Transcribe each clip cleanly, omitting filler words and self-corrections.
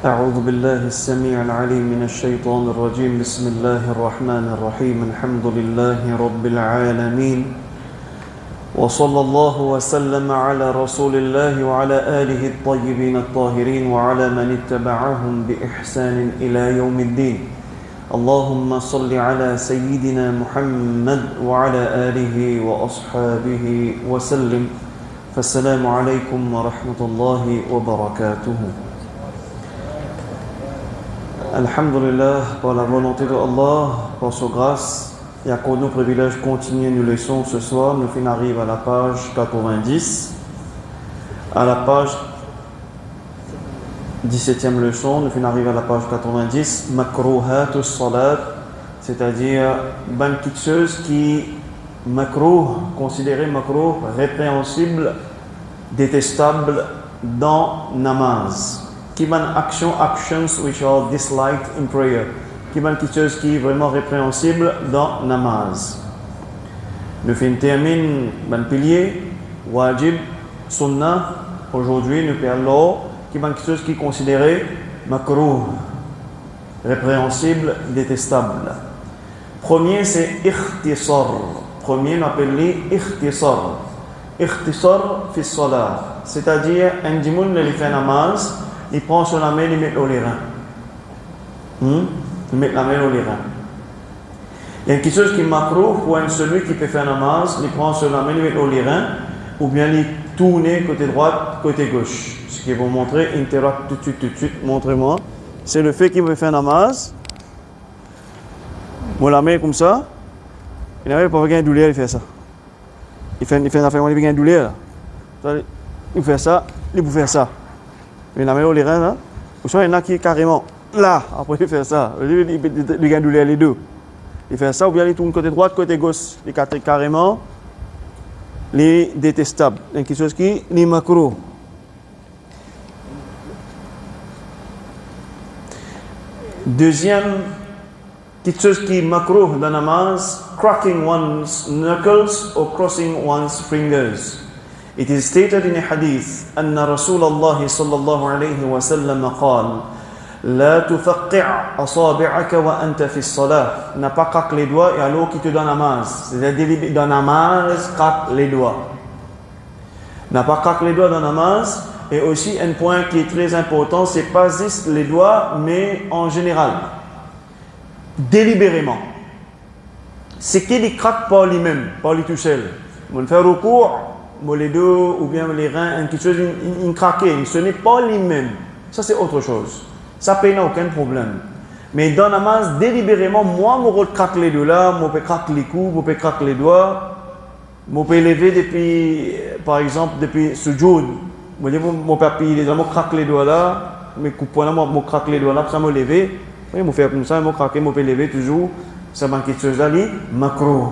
أعوذ بالله السميع العليم من الشيطان الرجيم بسم الله الرحمن الرحيم الحمد لله رب العالمين وصلى الله وسلم على رسول الله وعلى آله الطيبين الطاهرين وعلى من اتبعهم بإحسان إلى يوم الدين اللهم صل على سيدنا محمد وعلى آله وأصحابه وسلم فالسلام عليكم ورحمة الله وبركاته. Alhamdulillah, par la volonté de Allah, par sa grâce, et à cause de nos privilèges continuer nos leçons ce soir, nous finissons arrive à la page 90. À la page 17e leçon, nous finissons arrive à la page 90, Makruhatus Salat, c'est-à-dire bonne quelque chose qui makruh, considéré makruh, répréhensible, détestable dans namaz. Qui ban actions which are disliked in prayer. Qui ban quelque chose qui est vraiment répréhensible dans namaz. Nous terminons ban pilier, wajib, sunnah. Aujourd'hui, nous parlons qui ban quelque chose qui est considéré makruh, répréhensible, détestable. Premier, c'est ikhtisar. Premier, nous appelons ikhtisar. Ikhtisar fi salat. C'est-à-dire, un dimoun qui fait namaz, il prend son main, il met dans les reins. Il met la main dans les reins. Il y a quelque chose qui est makruh pour celui qui peut faire namaz, il prend son main, il met dans les reins, ou bien il tourne côté droite, côté gauche. Ce qui va vous montrer, interact tout de suite, montrez-moi. C'est le fait qu'il veut faire namaz. Bon, la main comme ça. Il n'a pas de douleur, il fait ça. Il fait une affaire, il fait une douleur. Il fait ça, il peut faire ça. Il a mis les reins là. Ou soit il y en a qui est carrément là, après il fait ça. Il gagne douleur les deux. Il fait ça, ou bien il tourne côté droit, côté gauche. Il est carrément les détestables. Il y a quelque chose qui est makruh. Deuxième, quelque chose qui est makruh dans la namaz, cracking one's knuckles or crossing one's fingers. It is stated in a hadith أن رسول الله صلى الله عليه وسلم قال لا تفقع أصابعك وأنت في الصلاة. N'a pas craque les doigts et alors qui te donne namaz. C'est-à-dire dans namaz, craque les doigts. N'a pas craque les doigts dans namaz. Et aussi un point qui est très important, c'est pas juste les doigts, mais en général. Délibérément. C'est qu'il ne craque pas lui-même, pas lui tout seul. On fait recours. Les deux ou bien les reins, quelque chose, une craquer, ce n'est pas lui-même. Ça, c'est autre chose. Ça n'a aucun problème. Mais dans la namaz, délibérément, moi, je craque les deux là, je peux craquer les coups, je peux craquer les doigts, je peux lever depuis, par exemple, depuis sujoud. Je peux appuyer, je craque les doigts là, mais je craque les doigts là, ça me lever. Je peux faire comme ça, je craque, je peux lever toujours. Ça va quelque chose là, makruh.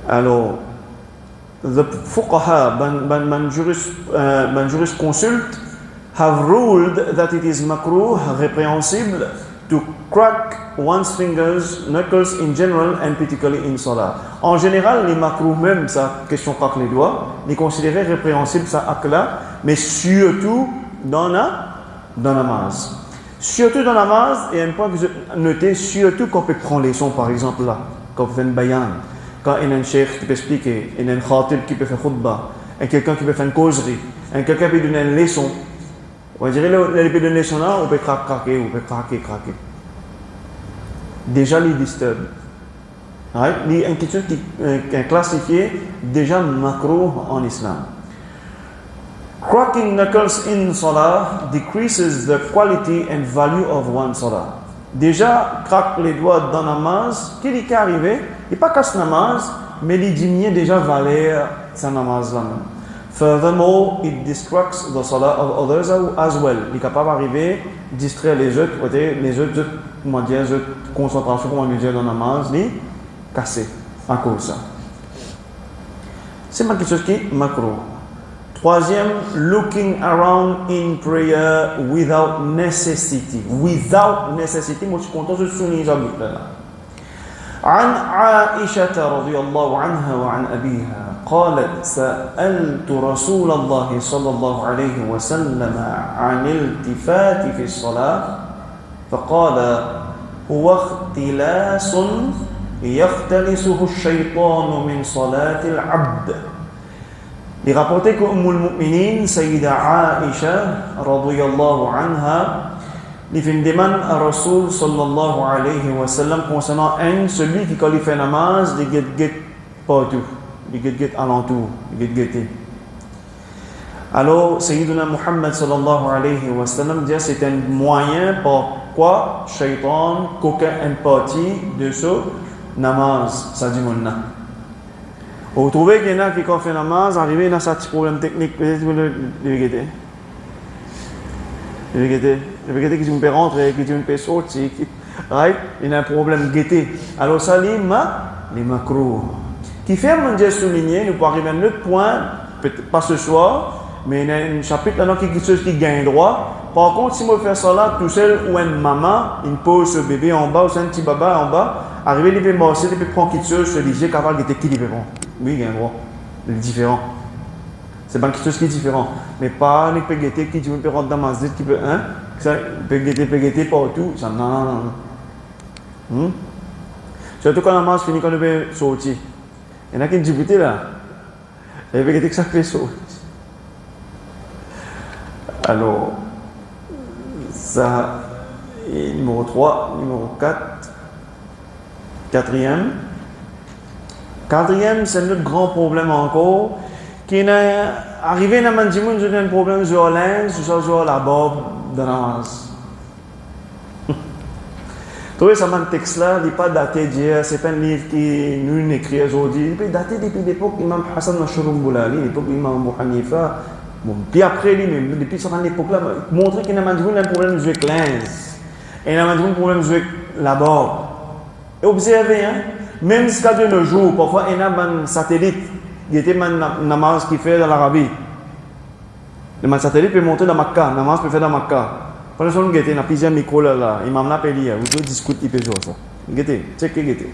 Alors, the fuqaha, jurisconsult, have ruled that it is makruh, répréhensible, to crack one's fingers, knuckles in general and particularly in salah. En général, les makruh même, ça, question craque les doigts, les considérés répréhensibles, ça acte-là, mais surtout dans namaz. Surtout dans namaz, et un point que vous notez, surtout quand on peut prendre les sons, par exemple là, quand on fait une bayan. Quand il y a un cheikh qui peut expliquer, il y a un khatib qui peut faire khutbah, et quelqu'un qui peut faire une causerie, et quelqu'un qui peut donner une leçon. On va dire, il peut donner une leçon là, on peut craquer, on peut craquer. Déjà, il disturbe. Il y a quelque chose qui est classifié déjà makruh en islam. Cracking knuckles in salah decreases the quality and value of one salah. Déjà, craque les doigts dans namaz, qu'est-ce qui est arrivé? Il n'est pas casse namaz, mais il diminue déjà valeur sa namaz là même. Furthermore, it distracts the salah of others as well. Il est capable d'arriver, distraire les autres, comment dire, les autres concentration, comment dire, dans namaz, il est cassé à cause de ça. C'est quelque chose qui est makruh. Troisième, looking around in prayer without necessity. Without necessity, moi je suis content de souligner ça là. عن عائشة رضي الله عنها وعن أبيها قالت سألت رسول الله صلى الله عليه وسلم عن الالتفات في الصلاة فقال هو اختلاس يختلسه الشيطان من صلاة العبد. Il est rapporté que Al-Mu'minin Sayyida Aisha radiyallahu anha il fait une demande à Rasul sallallahu alayhi wa sallam concernant celui qui quand il fait namaz il guette partout, il guette alentour, il guette. Alors Sayyiduna Muhammad sallallahu alayhi wa sallam dit c'est un moyen par quoi Shaitan qu'aucun empathie de ce namaz, ça dit mon nom. Vous trouvez qu'il y en a qui quand fait namaz arrivé dans ce petit problème technique peut-être le guetter. Le guetter qui me rentrer, qui me sortir, right? Il y a un problème guetter. Alors ça les macros. Qui fait manger souligner, nous pouvons arriver à un autre point, peut-être pas ce soir, mais il y a un chapitre là qui quelque chose qui gagne droit. Par contre, si moi fais ça là tout seul ou une maman, il pose ce bébé en bas ou un petit baba en bas, arriver il peut marcher, il peut prendre quelque chose, se dire capable de guetter qui il peut prendre. Oui, il y a un droit. Il est différent. C'est pas quelque chose qui est différent. Mais pas les péguetés qui peut rentrer dans ma zite qui peut, hein? Ça, pégueté partout. Ça, non. Surtout quand la masse finit, quand on peut sortir. Il y en a qui me disent, là, les péguetés que ça fait sortir. Alors, ça, et numéro 3, numéro 4, quatrième, c'est notre grand problème encore. Qui est arrivé dans le monde, j'ai un problème sur l'inge, sur la barbe de la masse. Vous voyez, ça un texte là, il n'est pas daté d'hier, c'est pas un livre qui nous écrit aujourd'hui, il est daté depuis l'époque d'Imam Hassan al-Shurumboulali, l'époque d'Imam Abu Hanifa. Bon, puis après lui, même, depuis cette époque là, montrer qu'il y a un problème avec l'inge, et il y a un problème avec la barbe. Et observez, hein, même jusqu'à de nos jours, parfois il y a un satellite. Il y a un namaz qui fait dans l'Arabie. Le satellite peut monter dans Makkah, le namaz peut faire dans Makkah. Par exemple, il y a plusieurs micros là, imam n'a pas dit, vous pouvez discuter, il peut jouer ça. Checkez.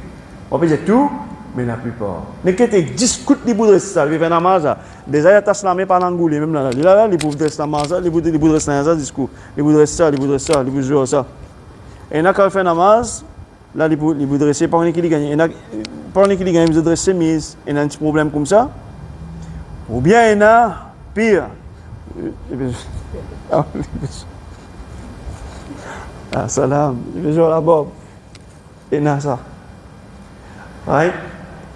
On peut dire tout, mais la plupart. Mais quand tu discutes, il peut ça, il fait un namaz. Déjà, il y a taslamé par l'angoulé, même là. Il peut faire un namaz, il peut rester dans un discours. Il peut rester ça, il peut jouer ça. Et là, quand il fait un namaz, là, il peut dresser par un qui gagne. Par qui gagne, il peut dresser chemise. Il y a un petit problème comme ça. Ou bien il y a pire. Ah, salam. Il veut jouer la barbe. Il y a ça. Right?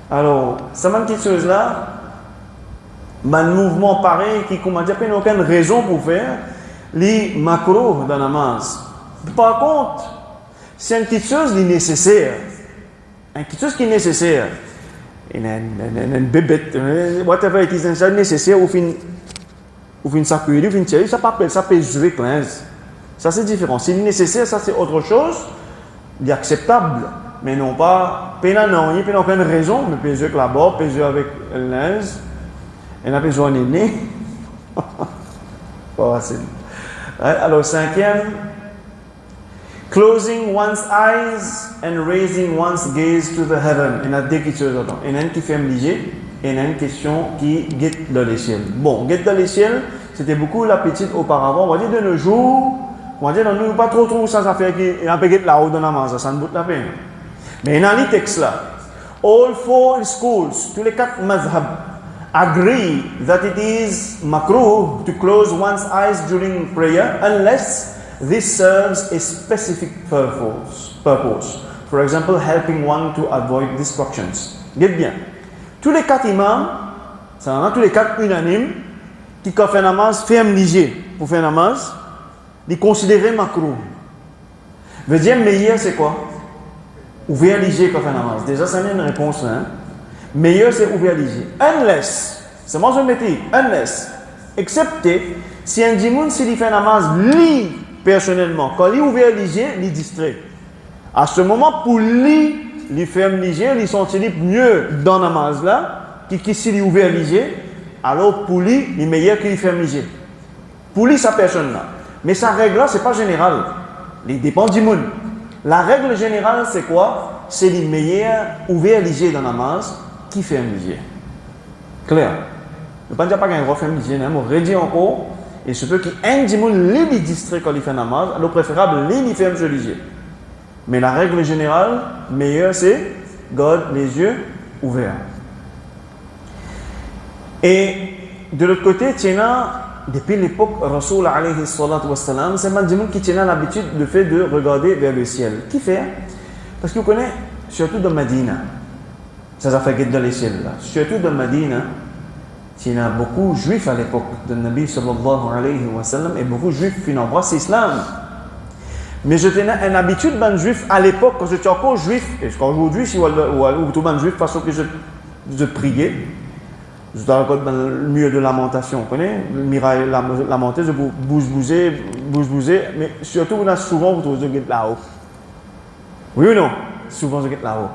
Alors, ça m'a petite chose là. Un mouvement pareil qui, comment dire, il n'y a aucune raison pour faire les macros dans la masse. Par contre, c'est une petite chose qui est nécessaire. Une petite chose qui est nécessaire. Une bébête, whatever it is, c'est nécessaire ou fin s'appuyer, ou fin tirer, ça peut jouer 15. Ça c'est différent. Si c'est nécessaire, ça c'est autre chose, il est acceptable. Mais non pas, il n'y a aucune raison, mais peut jouer avec la barbe, peut jouer avec le linge, et on peut jouer en aîné. Pas facile. Alors, cinquième, closing one's eyes and raising one's gaze to the heaven. Il y a deux questions. Il y en a une qui fait me lier, et il y en a une question qui guette dans les ciels. Bon, guette dans les ciels, c'était beaucoup la petite auparavant. On va dire de nos jours, on va dire dans nous, pas trop ça fait qu'il y a un peu guette là-haut dans la main, ça ne bout la peine. Mais il y a les textes là. All four schools, tous les quatre mazhab, agree that it is makruh to close one's eyes during prayer unless this serves a specific purpose. For example, helping one to avoid distractions. Dites bien. Tous les quatre imams, ça en a tous les quatre unanimes, qui quand fait namaz, ferme léger pour faire namaz, ils considèrent makruh. Le deuxième meilleur, c'est quoi? Ouvrir léger quand fait namaz. Déjà, ça vient une réponse. Hein? Meilleur, c'est ouvrir léger. Unless, c'est moi je me dis, unless, excepté, si un dimoun, s'il fait namaz, lit personnellement, quand il ouvre léger, il distrait. À ce moment, pour lui, il ferme léger, il sentit mieux dans la namaz là, qui s'il ouvre léger, alors pour lui, il est meilleur qu'il ferme léger. Pour lui, sa personne là. Mais sa règle là, c'est pas général. Il dépend du monde. La règle générale, c'est quoi? C'est le meilleur ouvert léger dans la namaz qui ferme léger. Clair. Ne pas dire pas qu'un gros film dit, mais redit encore, et ce peut qu'il y ait des gens qui distrait quand il fait namaz, alors préférable, il fait religieux. Mais la règle générale, meilleure, c'est garde les yeux ouverts. Et de l'autre côté, depuis l'époque Rasoul alayhi salatu wassalam, c'est des gens qui tiennent l'habitude de fait de regarder vers le ciel. Qui fait? Parce que vous connaissez, surtout dans Medina, ça fait guette dans les ciels là. Surtout dans Medina, il y a beaucoup de juifs à l'époque de Nabi sallallahu alayhi wa sallam et beaucoup de juifs qui embrassent l'islam. Mais je tenais une habitude d'un juif à l'époque, quand j'étais encore juif, et aujourd'hui, si ou tout un juif, façon que je priais, je te raconte dans le milieu de lamentation, vous connaissez, le mirail lamenté, je bouge, mais surtout, on a souvent, vous trouvez là-haut. Oui ou non? Souvent, je suis là-haut.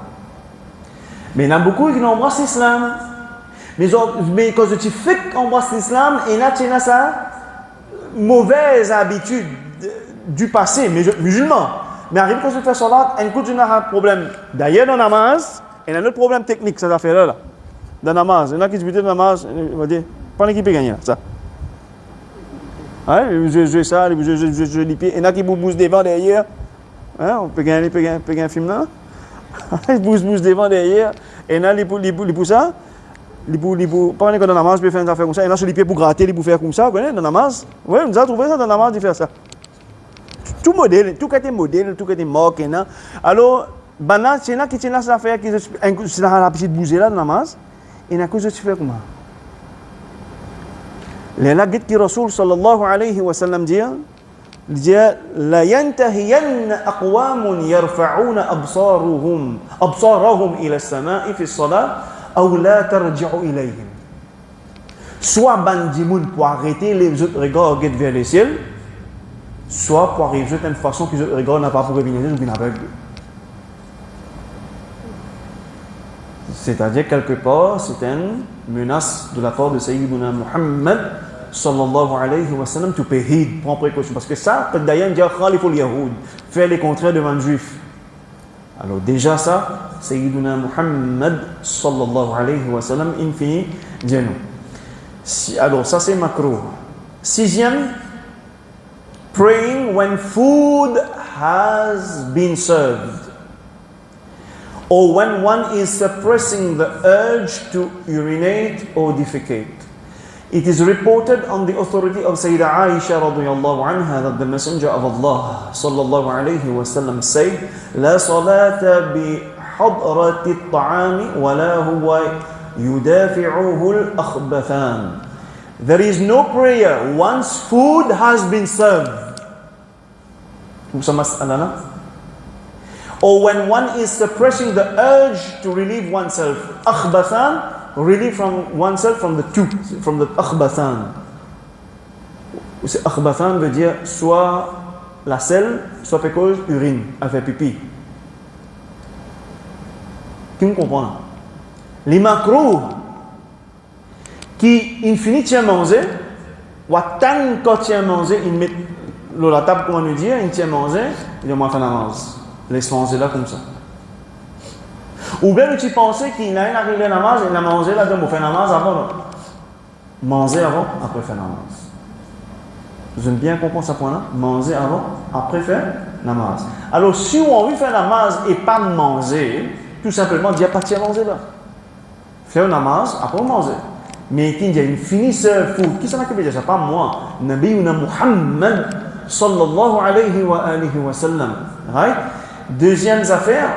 Mais il y en a beaucoup qui embrassent l'islam. Mais quand tu fais embrasser l'islam, il y a ça mauvaise habitude du passé, mais musulman. Mais arrive quand tu fais salat, un coup tu n'as un problème. D'ailleurs, dans la namaz, il y a un autre problème technique, cette affaire-là. Dans la namaz, il y en a qui se disent dans la namaz, il va dire, pas qui peut gagner ça. Je joue ça, je joue les pieds. Il y en a qui bougent devant, derrière. On peut gagner un film là. Ils bougent devant, derrière. Et il y en a qui pour ça. Pas dans la namaz, peut faire une affaire comme ça. Il y en a sur les pieds pour gratter, ils peuvent faire comme ça, dans la namaz. Oui, nous avons trouvé ça dans la namaz, de faire ça. Tout modèle, tout côté modèle, tout côté moque. Alors, maintenant, c'est là qui tient cette affaire, c'est la petite bouger là dans la namaz. Et il y a que je fais comment? Les lagues qui Rasoul sallallahu alayhi wa sallam dit لا ينتهين أقوام يرفعون أبصارهم إلى السماء في الصلاة أو لا ترجع إليهم. Soit bandimoun pour arrêter les autres regards vers le ciel, soit pour arriver d'une façon que les autres regards n'a pas pour revenir ou bien aveugle. C'est-à-dire quelque part, c'est une menace de la part de Sayyiduna Muhammad sallallahu alayhi wa sallam, tu peux prendre précaution. Parce que ça, peut d'ailleurs dire Khaliful Yahoud, faire les contraires devant un juif. Alors déjà ça, Sayyiduna Muhammad sallallahu alayhi wa sallam, infini, dis-nous. Alors ça c'est makruh. Sixième, praying when food has been served. Or when one is suppressing the urge to urinate or defecate. It is reported on the authority of Sayyidah Aisha radiyallahu anha that the Messenger of Allah sallallahu alayhi wa sallam said, لا صلاة بحضرة الطعام ولا هو يدافعه الأخبثان. There is no prayer once food has been served. Or when one is suppressing the urge to relieve oneself. Akhbathan, relieve from oneself from the two, from the akhbathan. Akhbathan veut dire soit la selle, soit pécose, urine, elle fait pipi. Qui me comprend? Les macros qui infinit tient manger, ou tant quand tient manger, il met la table comme on nous dit, il tient manger, il a moins fait la namaz. Laisse manger là comme ça. Ou bien tu pensais qu'il a arrivé à la namaz, il a mangé là, donc il fait la namaz avant. Manger avant, après faire la namaz. Vous avez bien compris ce point-là? Manger avant, après faire la namaz. Alors si on veut faire la namaz et pas manger, tout simplement, il n'y a pas de manger là. Faire la namaz, après manger. Mais il y a une finisseur food. Qui s'en occupe de ça? Pas moi. Nabi Muhammad sallallahu alayhi wa sallam. Right? Deuxième affaire.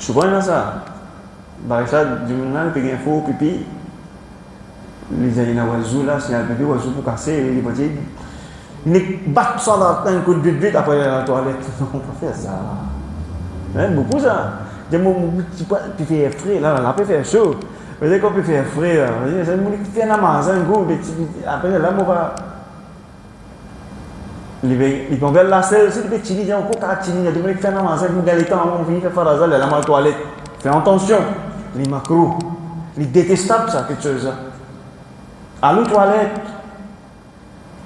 Je vois ça. Par exemple, du moment où il y a un faux pipi, les aïna oiseaux là, c'est un bébé oiseau pour casser, les petits. Ils battent ça dans un coup de but après la toilette. On peut faire ça. Beaucoup ça. Tu fais frais, là, on peut faire chaud. Vous savez qu'on peut faire frais, là. C'est un qui fait la masse, un goût, après là, on va. Ils vont vers la selle, c'est des petits, ils ont encore 4 petits, ils vont faire la masse, ils vont gagner le temps, on finit de faire la salle, la main toilette. Fais attention, les macros, les détestables, ça, quelque chose. À l'eau toilette,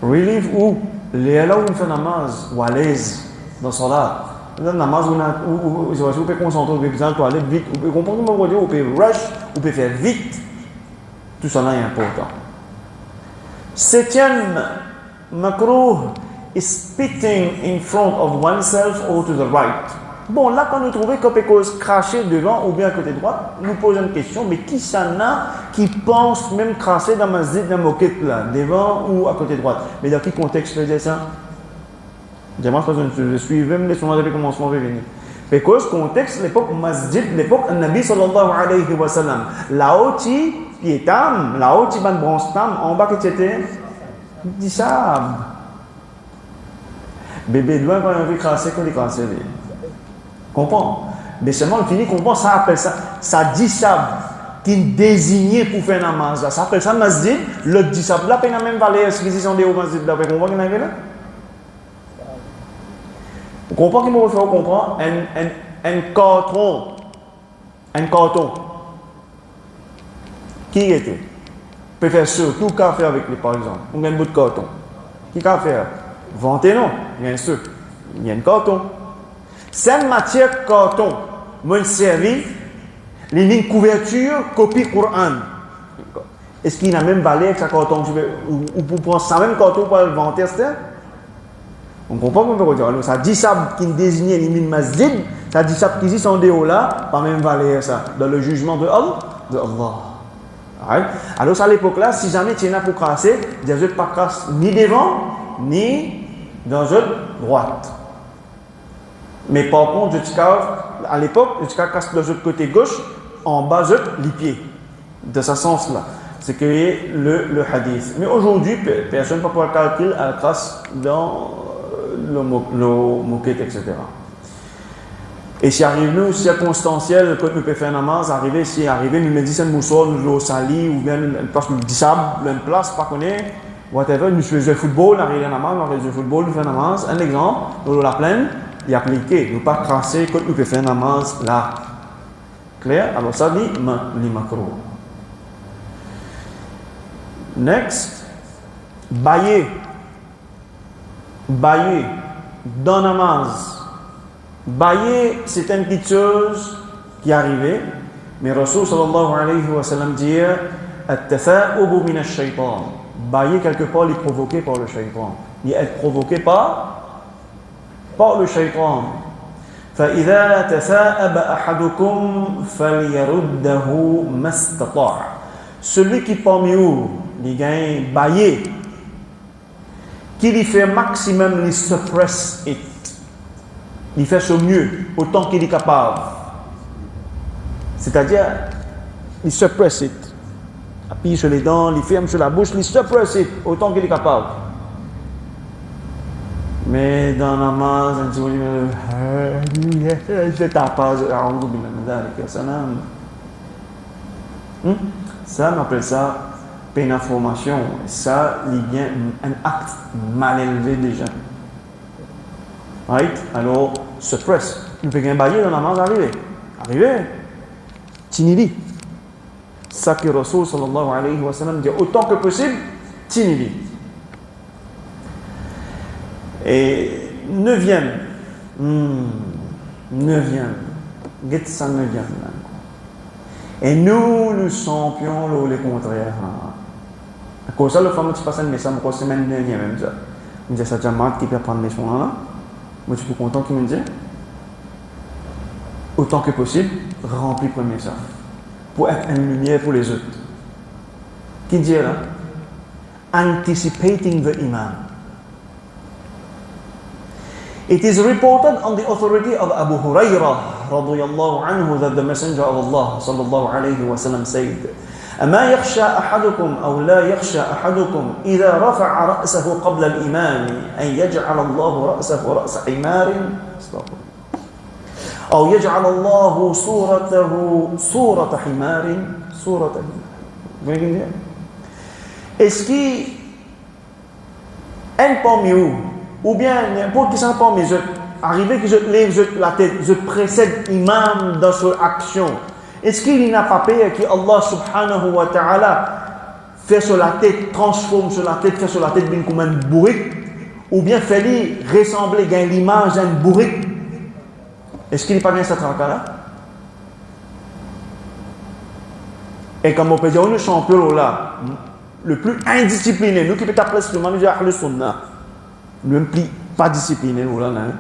relieve où? Les là où on fait la masse, ou à l'aise, dans son art. Dans la namaz, vous pouvez concentrer, vous pouvez dans la toilette vite, vous pouvez comprendre mon côté, vous pouvez rush, vous pouvez faire vite. Tout ça là est important. Septième, makruh is spitting in front of oneself or to the right. Bon, là, quand nous trouvons qu'on peut cracher devant ou bien à côté droit, nous posons une question, mais qui s'en a qui pense même cracher dans ma zid, dans ma moquette là, devant ou à côté droite? Mais dans quel contexte faisait ça? J'aimerais pas je suis même les soins depuis le commencement de venir. Parce que contexte, l'époque masjid, l'époque Nabi sallallahu alayhi wa sallam, là-haut, piétam, là-haut, ban bronstam, en bas, que c'était dissab. Bébé loin quand on veut crasser, qu'on est crassé. Comprends? Mais seulement le fini comprend, ça appelle ça, ça dissab, qui est désigné pour faire namaz. Ça appelle ça masjid, le dissab. Là, il n'y a même pas les exquisitions des hauts masjid. Là, vous comprenez qu'il y a là? Vous comprenez qu'il me faut comprendre? Un carton. Un carton. Qui était? Peut faire surtout qu'à faire avec lui, par exemple. On a un bout de carton. Qui qu'à faire? Vanter non, bien sûr. Il y a un carton. Cette matière carton, moi, servi, les lignes couverture, copie Coran. Est-ce qu'il a même valé avec sa carton? Ou pour prendre ça même carton pour le vanter, c'est? On comprend qu'on peut dire. Alors, ça dit ça qui désigne les mines masjid, ça dit ça qui dit son déo là, pas même valer ça, dans le jugement de Allah. Right? Alors, à l'époque là, si jamais tu es là pour crasser, tu ne pas crasser ni devant, ni dans la droite. Mais par contre, à l'époque, je casse de l'autre côté gauche, en bas, les pieds. De ce sens-là. C'est que le hadith. Mais aujourd'hui, personne ne peut pouvoir calculer à la trace dans le moquette, etc. Et si arrive nous, circonstanciel, quand nous pouvons faire un namaz, si arrivé, nous me disons un mousseau, nous sali, ou bien une place nous dissab, une place, pas connaît, whatever, nous faisons le football, nous arrivons à namaz, nous faisons le football, nous faisons un namaz. Un exemple, nous la plaine, il appliqué, nous pas crasser quand nous pouvons faire un namaz là. Clair? Alors ça dit, les macros. Next, bailler. Bailler dans namaz. Bailler, c'est une petite chose qui est arrivée, mais Rasul sallallahu alayhi wa sallam dit at-tafa'ubu min ash-shaytan. Bailler quelque part, il est provoqué par le shaytan. Il est provoqué par le shaytan. فإذا تثاءب أحدكم فليرده ما استطاع. Celui qui parmi vous, il gagne bailler, qu'il fait maximum, il suppress it. Il fait son mieux, autant qu'il est capable. C'est-à-dire, il suppress it. Appuie sur les dents, il ferme sur la bouche, il suppress it, autant qu'il est capable. Mais dans la namaz, on dit, je t'appelle, ça, on appelle ça pénétration. Ça, il y a un acte mal élevé déjà. Right? Alors, suppress. Nous pouvons gagner bailler dans la namaz, arriver. Tinili. Ça que Rasul sallallahu alayhi wa sallam dit, autant que possible, tinili. Et neuvième, get ça neuvième. Et nous champions les contraires. À cause de ça, le fameux qui passe un message, moi, c'est même neuvième même ça. Il me dit, ça Jamat qui peut prendre les soins là. Moi, je suis content qu'il me dise, autant que possible, remplis le premier ça. Pour être une lumière pour les autres. Qui dit là? Anticipating the Imam. It is reported on the authority of Abu Hurairah radiyallahu anhu that the Messenger of Allah sallallahu alayhi wa sallam said, أما يخشى أحدكم أو لا يخشى أحدكم إذا رفع رأسه قبل الإمام أن يجعل الله رأسه رأس حمار أو يجعل الله صورته صورة حمار صورة حمار. Est-ce qu'il un parmi vous ou bien n'importe qui s'en parmi eux arrivé que je lève la tête, je précède l'imam dans son action? Est-ce qu'il n'a pas peur que Allah subhanahu wa ta'ala fait sur la tête, transforme sur la tête, fait sur la tête comme un bourrique, ou bien fait-il ressembler à l'image d'un bourrique? Est-ce qu'il n'est pas bien cette raka-là? Et comme on peut dire, le champion là, le plus indiscipliné, nous qui peut appeler ce moment, nous le sunna, le plus pas discipliné, là, hein.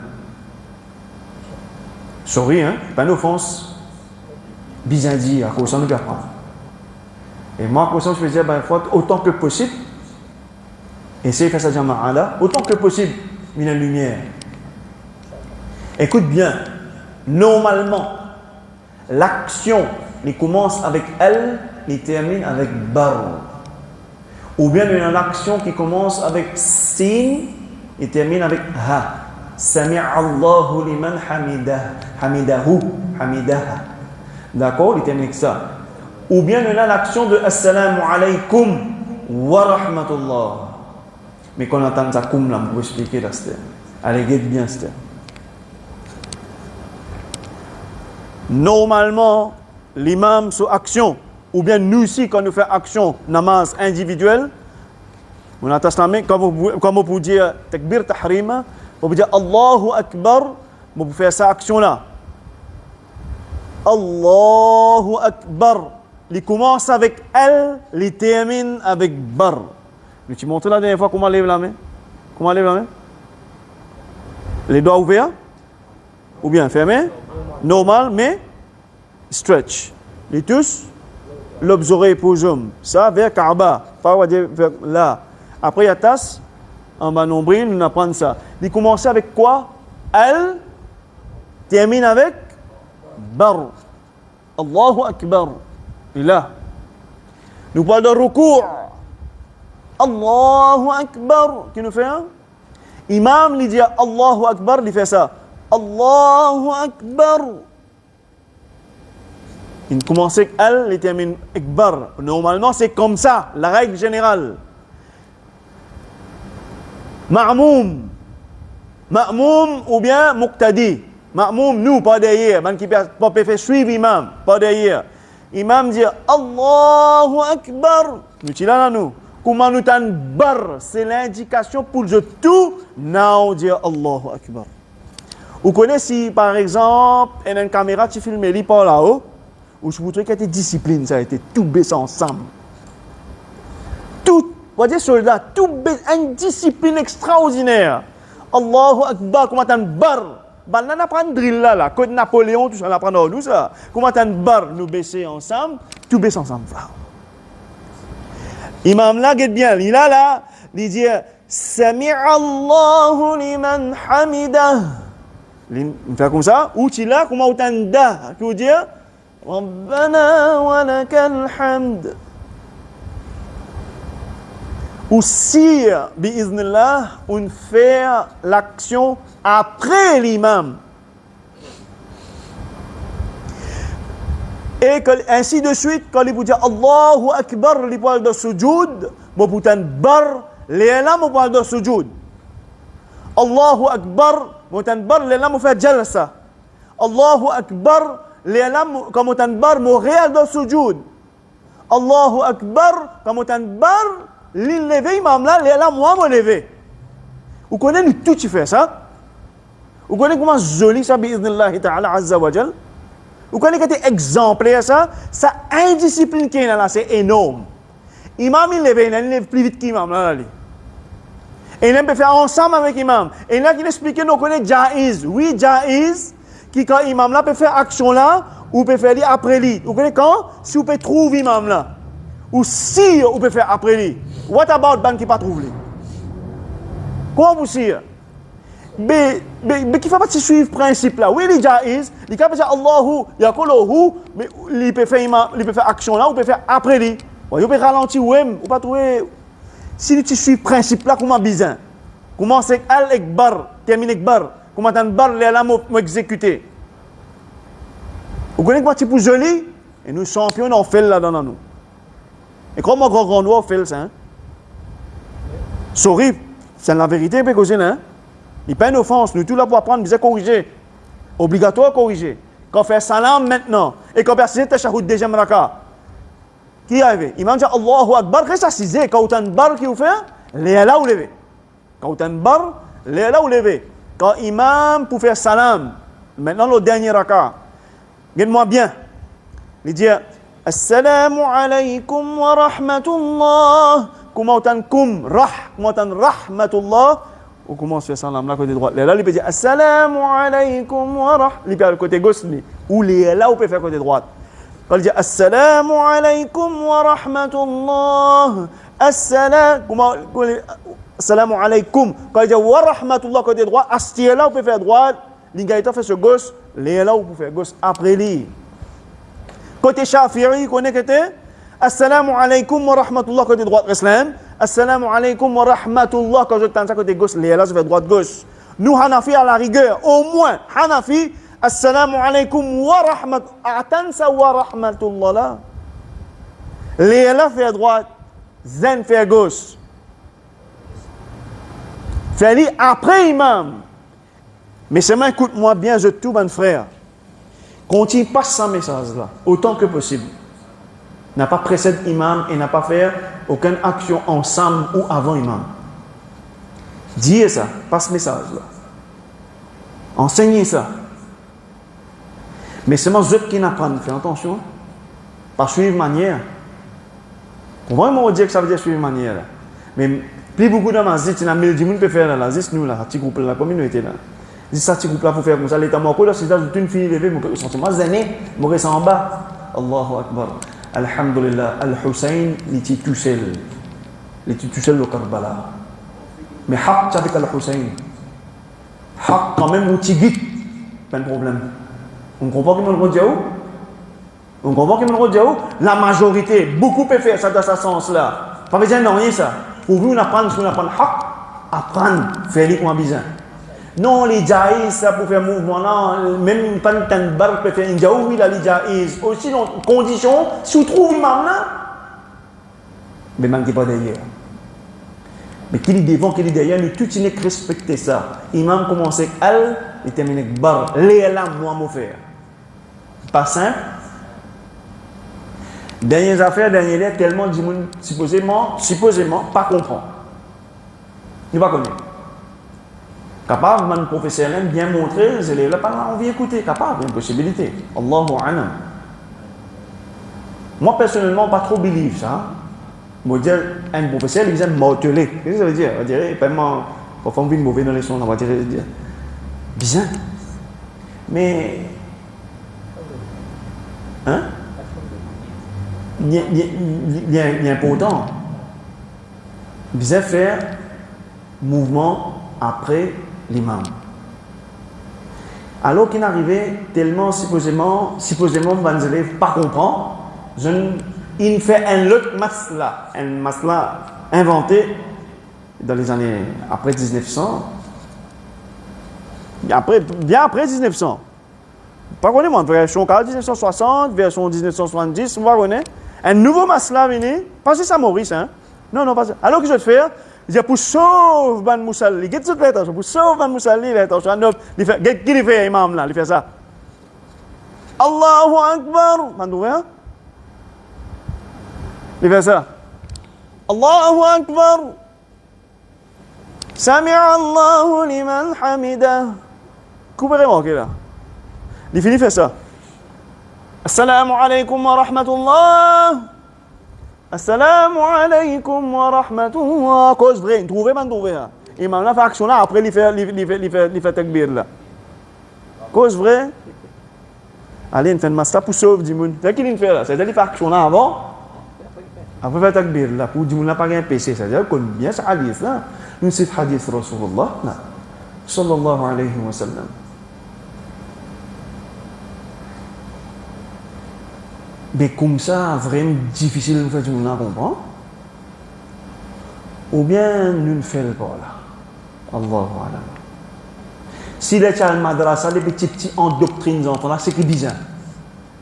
Sorry, hein, pas une offense. Bizarre, à cause de nous apprendre. Et moi, à cause de ça, je faisais, ben, autant que possible, essayer de faire ça jama'a là, autant que possible, il y a une lumière. Écoute bien, normalement, l'action, il commence avec elle, il termine avec bar. Ou bien il y a une action qui commence avec sin, il termine avec ha. Sami'a Allahu liman hamidahu. D'accord, il termine avec ça. Ou bien il y a l'action de Assalamu alaykum wa rahmatullah. Mais quand on entend ça, comme là, pour expliquer là, c'est. Allez, guette bien, c'est. Normalement, l'imam sur action, ou bien nous aussi, quand nous faisons action, namaz individuelle, on a taslamé, comme vous pouvez dire, takbir tahrima, vous pouvez dire Allahu Akbar, vous pouvez faire cette action-là. Allahu Akbar. Il commence avec elle, il termine avec bar. Mais tu montres la dernière fois comment lève la main? Comment lève la main? Les doigts ouverts? Ou bien fermés? Normal, mais stretch. Les tous, lobes oreilles posum. Ça vers Kaaba. Pas vers là. Après, il y a tasse. En bas nombril, nous apprenons ça. Il commence avec quoi? Elle termine avec bar. Allahu Akbar. Et là, nous parlons de recours. Allahu Akbar. Qui nous fait un? Imam, il dit Allahu Akbar, il fait ça. Allahu Akbar. Il commence avec elle, il termine avec bar. Normalement, c'est comme ça, la règle générale. Ma'moum ou bien muqtadi. Ma'moum, nous, pas derrière. Man qui peut faire suivre imam, pas derrière. Imam dit Allahu Akbar. Nous sommes là, nous. Comment nous t'en bar, c'est l'indication pour le tout. Now, dire Allahu Akbar. Vous connaissez si, par exemple, il y a une caméra qui filme les par là-haut, où je vous trouve qu'il y a été discipline, ça a été tout baissé ensemble. Tout, on va dire soldat, tout baissé, une discipline extraordinaire. Allahu Akbar, comment t'en bar. Ben là, on apprend drill là, code Napoléon, tout ça, on apprend nous ça. Comment t'en bar, nous baisser ensemble, tout baisser ensemble. Imam là, guette bien, il a là, il dit Sami'a Allahu liman hamidah. Il fait comme ça, ou tu l'as, comment on t'en qui veut dire Rabbana wa lakal hamd. Ou si, bi'iznillah, on fait l'action après l'imam. Et ainsi de suite, quand il vous dit Allahu Akbar, il parle de sujoud, il vous dit bar, l'élam, il parle de sujoud. Allahu Akbar, il dit bar, l'élam, il fait jalsa. Allahu Akbar, l'élam, comme il dit bar, il réel de sujoud. Allahu Akbar, comme il dit bar, l'élevé, imam là, l'élam, moi, me lever. Vous connaissez tout qui fait ça? Vous connaissez comment joli ça, bi'idhnillahi ta'ala, azza wa jal? Vous connaissez que exemplaire ça? Ça indiscipline qui est là, c'est énorme. Imam, il lève plus vite qu'imam là. Et il peut faire ensemble avec imam. Et là, il explique que nous connaissons Jaiz. Oui, Jaiz, qui quand imam là peut faire action là, ou peut faire après lui. Vous connaissez quand? Si vous pouvez trouver imam là. Ou si vous pouvez faire après lui. What about ban qui pas trouvé? Comment vous dire? Mais qui fait partie de ce principe là? Oui, il y a Jaiz, il peut faire Allahu, Yakolohu, mais il peut faire action là, ou peut faire après lui. Il peut ralentir ou même, ou pas trouver. Si tu suis ce principe là, comment bizarre? Comment c'est Al-Ekbar, termine Ekbar, comment t'en bar les alam exécuter? Vous connaissez quoi, type joli? Et nous champions, on fait là dans nous. Et comment grand noir fait ça? Sorry, c'est la vérité, mais causer là. Il n'y a pas une offense, nous tous là pour apprendre, nous corriger. Obligatoire corriger. Quand on fait salam maintenant, et quand on fait tashahhud deuxième raka, qui arrive? Imam dit Allahu Akbar, qu'est-ce que ça c'est? Quand on a un bar qui vous fait, les là ou lever. Quand on a un bar, les là ou lever. Quand imam pour faire salam, Maintenant, le dernier raka. Regarde-moi bien. Il dit Assalamu alaykum wa rahmatullah. Comment on kum rah, comment on rahmatullah. Ou comment on fait ça là, côté droit. Là, il peut dire Assalamu alaykum wa rah. Il peut côté gauche. Ou là, on peut faire côté droit. Quand il dit Assalamu alaykum wa rahmatullah. Assalamu alaykum. Quand il dit wa rahmatullah côté droit, astir là, on peut faire droite. L'ingaïta fait sur gauche. Là, on peut faire gauche. Après lui. Côté Shafi'i, connaît que t'es Assalamu alaykum wa rahmatullah côté droite, Islam. Assalamu alaykum wa rahmatullah quand je t'entends ça côté gauche, là, je fais droite-gauche. Nous, Hanafi, à la rigueur, au moins, Hanafi, Assalamu alaykum wa rahmatullah. Attends ça wa rahmatullah là. Là, fait droite. Zen fait gauche. Fait après imam. Mais seulement écoute-moi bien, je tout, mon frère. Continue pas ce message-là, autant que possible. N'a pas précédé imam et n'a pas fait aucune action ensemble ou avant imam. Dis ça, pas ce message-là. Enseignez ça. Mais seulement ceux qui n'apprennent, fais attention. Pas suivre manière. Pour vraiment dire que ça veut dire suivre manière. Mais plus beaucoup de mazit, il y a 1000 personnes qui peuvent faire là. C'est nous là, petit groupe là, la communauté là. Si ça petit groupe là pour faire comme ça, l'état mort là, c'est ça, une fille levée, mon sentiment zéné, mon reste en bas. Allahu Akbar. Alhamdulillah, Al-Hussein, il était tout seul. Il était tout seul au Karbala. Mais haq avec Al-Hussein. Haq quand même où tu guides, pas de problème. On comprend qu'il me le redit où? On comprend qu'il me le redit où? La majorité, beaucoup peuvent faire ça dans ce sens-là. Pas besoin de rien ça. Pour vous, on apprend ce qu'on apprend haq, apprendre, faire les moins bizarre. Non, les jaïs, ça pour faire mouvement là, même pas de temps bar peut faire une jaou, oui, là, les jaïs. Aussi, dans condition, si vous trouvez imam là, mais manquez pas derrière. Mais qui est devant, qui est derrière, nous tout n'est que respecter ça. Imam commence avec al, il termine avec bar. Les là, moi, m'en faire. Pas simple. Dernières affaires, dernières lettres, tellement de gens, supposément, pas comprendre. Il ne pas connaître. Capable, mon professeur aime bien montrer, les élèves pas envie d'écouter, capable, il y a une possibilité. Allahu A'lam. Moi, personnellement, pas trop believe ça. Moi, dire, un professeur, il aime m'auteler. Qu'est-ce que ça veut dire? On va dire, vraiment, pour faire une mauvaise dans les sons, on va dire, bien. Mais, hein? Il y a important. Bien faire mouvement après l'imam. Alors qu'il arrivait tellement supposément, les élèves pas comprendre, il fait un autre masla inventé dans les années après 1900, bien après 1900. Pas connaître moi, version 1960, version 1970, on va connaître. Un nouveau masla venu, pas si ça Maurice, hein? Non, pas ça. Alors que je vais faire, il dit pour sauver Ban Moussalli. Qu'est-ce que tu fais? Pour sauver Ban Moussalli, il fait, qui fait imam là? Il fait ça. Allahu Akbar. Mandou, hein? Il fait ça. Allahu Akbar. Sami'a Allahu liman hamida. Coupez moi là. Il finit fait ça. Assalamu alaykum wa rahmatullah. Assalamu alaykum wa rahmatullah. Cause vrai, trouvez man trouvé là. Et maintenant fait action là après il fait takbir là. Cause vrai. Allez, on fait masla pour sauver du monde. C'est qu'il fait là, c'est-à-dire il fait action là avant. Après fait takbir là pour du monde là pas un PC, c'est-à-dire qu'on bien ce hadith là. Nous c'est hadith Rasulullah là. Sallallahu alayhi wa sallam. Mais comme ça, vraiment difficile de faire du monde à comprendre. Ou bien nous ne faisons pas là. Allahu Alam. Si les gens madrasa, les petits endoctrinent les enfants là, c'est que bizarre.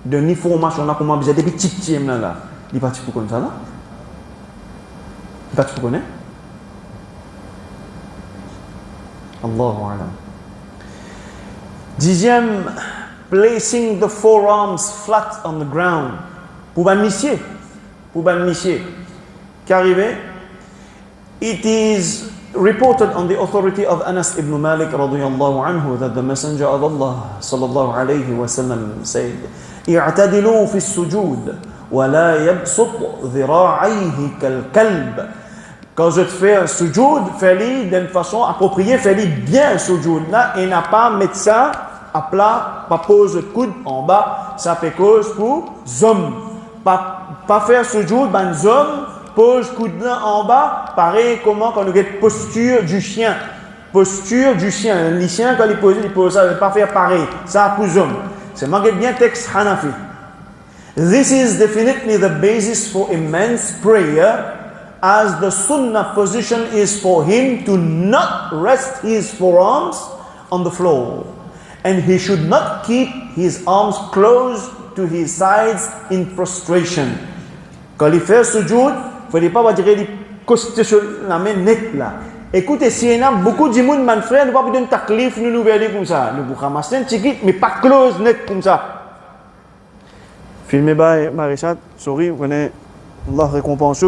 De ni formation là, comment bizarre, des petits là. Il pas pour comme ça là. Il pas pour connaître. Allahu Alam. 10e. Placing the forearms flat on the ground. Pour ban monsieur qui arrivait, It is reported on the authority of Anas ibn Malik radiyallahu anhu that the Messenger of Allah sallallahu alayhi wa sallam said, اعتدلوا في السجود ولا يبسط ذراعيه كالكلب. Quand je te fais un sujoud, fais-le d'une façon appropriée, fais-le bien sujoud là et n'a pas mettre ça à plat, pas pose le coude en bas, ça fait cause pour zoom. Pas faire sujoud, ben zoom, pose coude là en bas, pareil comment quand on a posture du chien. Posture du chien. Le chien quand il pose ça, il ne pas faire pareil, ça pour zoom. C'est marqué bien texte Hanafi. This is definitely the basis for immense prayer, as the sunnah position is for him to not rest his forearms on the floor, and he should not keep his arms close to his sides in prostration. Quand il fait sujoud, il ne faut pas dire qu'il coste sur la main nette là. Écoutez, s'il y a beaucoup de monde, mon frère, nous ne pouvons pas donner un taklif, nous verrons comme ça. Nous pouvons ramasser un ticket, mais pas close net comme ça. Filmez Richard, sorry, vous connaissez, Allah récompense.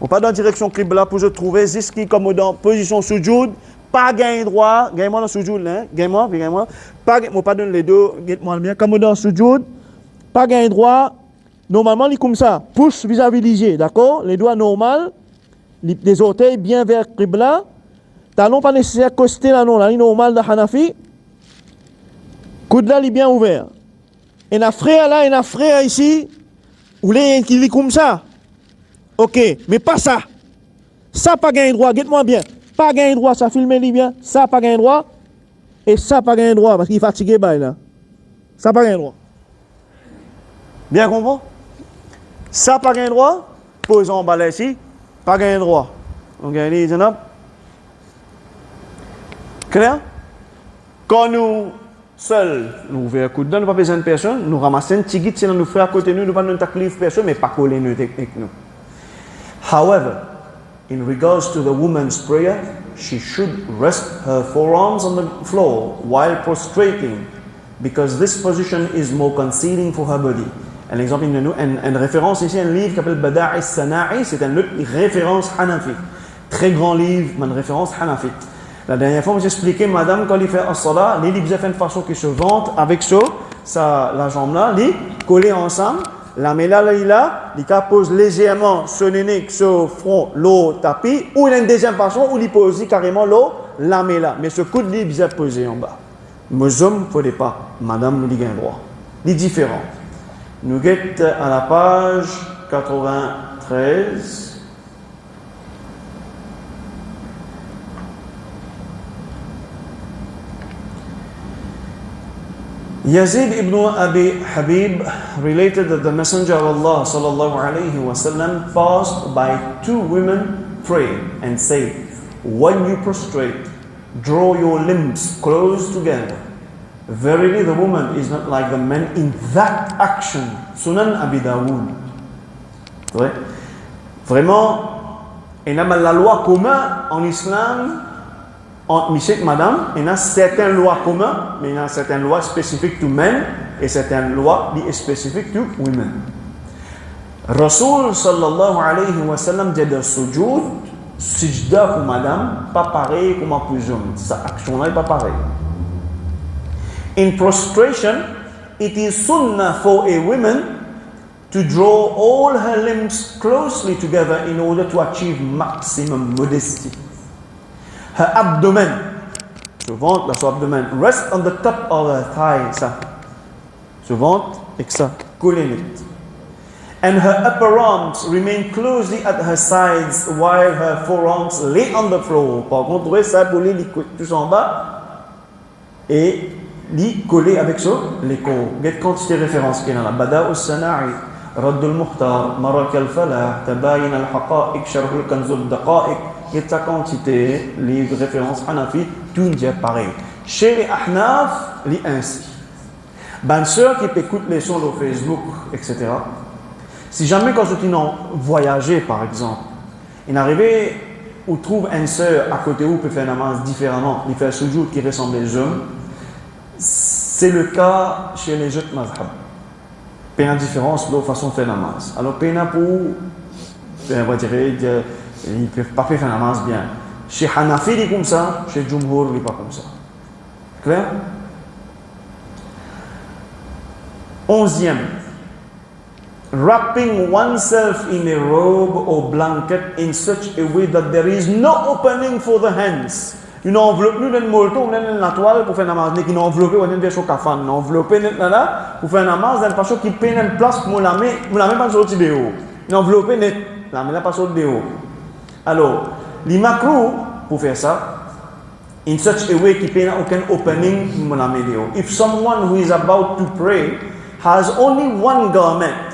On pas dans la direction Qibla pour se trouver, c'est ce qui est comme dans position sujoud, pas gain droit, gain-moi dans sujoud, hein, gain-moi, pas donner les deux, gain-moi bien, comme dans sujoud, pas gain droit, normalement, il est comme ça, pouce vis-à-vis l'IG, d'accord? Les doigts normaux, les orteils bien vers Qibla, talon pas nécessaire coster là, non, la ligne normale de Hanafi, coude là, il est bien ouvert. Et un frère là, et un frère ici, ou les qui est comme ça. Ok, mais pas ça. Ça pas gain droit, guette-moi bien. Pas gain droit, ça filme bien. Ça pas gain droit. Et ça pas gain droit, parce qu'il est fatigué, là. Ça pas gain droit. Bien compris? Ça pas gain droit, pose en bas là ici, pas gain droit. Donc, il y a clair? Quand nous seuls, nous ouvrons un coup de dent, nous pas besoin de personne, nous ramassons un tigit, sinon nous faisons à côté de nous, nous pas de taklif personne, mais pas coller nous avec nous. However, in regards to the woman's prayer, she should rest her forearms on the floor while prostrating, because this position is more concealing for her body. Un exemple, une référence ici, un livre qui s'appelle Bada'i Sana'i, c'est une référence Hanafi. Très grand livre, une référence Hanafi. La dernière fois, j'ai expliqué, madame, quand il fait as-salat, il fait une façon qu'il se vante avec la jambe là, il collé ensemble. La main là, il pose légèrement son nez, son front, l'eau tapis, ou il y a une deuxième façon où il pose carrément l'eau, la main là. Mais ce coude, il est bien posé en bas. Mes hommes, il ne faut pas. Madame, il a droit. Il est différent. Nous sommes à la page 93. Yazid ibn Abi Habib related that the Messenger of Allah sallallahu alayhi wa sallam passed by two women praying and said, when you prostrate, draw your limbs close together. Verily the woman is not like the man in that action. Sunan Abi Dawood. Vraiment, il y a la loi commune en islam entre monsieur et madame, il y a certaines lois communes, mais il y a certaines lois spécifiques to men et certaines lois spécifiques to women. Rasul sallallahu alayhi wa sallam dit de sujoud, sujda pour madame, pas pareil comme pour homme. Sa action-là n'est pas pareil. In prostration, it is sunnah for a woman to draw all her limbs closely together in order to achieve maximum modesty. Her abdomen, son ventre, son abdomen, rest on the top of her thigh, ça. Son ventre, et ça, collé net. And her upper arms remain closely at her sides while her forearms lay on the floor. Par contre, ça, pour les tous en bas et les coller avec ça, les corps. Quelle quantité de références qu'il y a là? Bada al-Sana'i, Radd al-Mukhtar, Marak al-Falah, Tabayin al-Haqa'iq, Sharh al-Kanz al-Daqa'iq. Il y a ta quantité, les références Hanafi, tout est pareil. Chez les Ahnaf, il est ainsi. Ben, ceux qui écoutent les sons sur Facebook, etc., si jamais quand ils ont voyagé, par exemple, ils arrivent ou trouvent une sœur à côté où peut faire namaz différemment, il fait un sujoud qui ressemble aux hommes, c'est le cas chez les autres mazhab. Il y a une différence de la façon de faire namaz. Alors, il y a pour, on va dire, Ils ne peuvent pas faire namaz bien. Chez Hanafi, il est comme ça, chez Jumhur, il n'est pas comme ça. Clair? 11e. Wrapping oneself in a robe or blanket in such a way that there is no opening for the hands. Une enveloppe, nous, dans le molto, dans la toile pour faire namaz, une enveloppe, on a une version kafan, une enveloppe, là, pour faire namaz, dans le façon qui peine une place pour la main pas sortir de haut. Une enveloppe, la main pas sortir de haut. Alors, les macros, pour faire ça, in such a way qui peine aucun opening pour la main de haut. If someone who is about to pray has only one garment,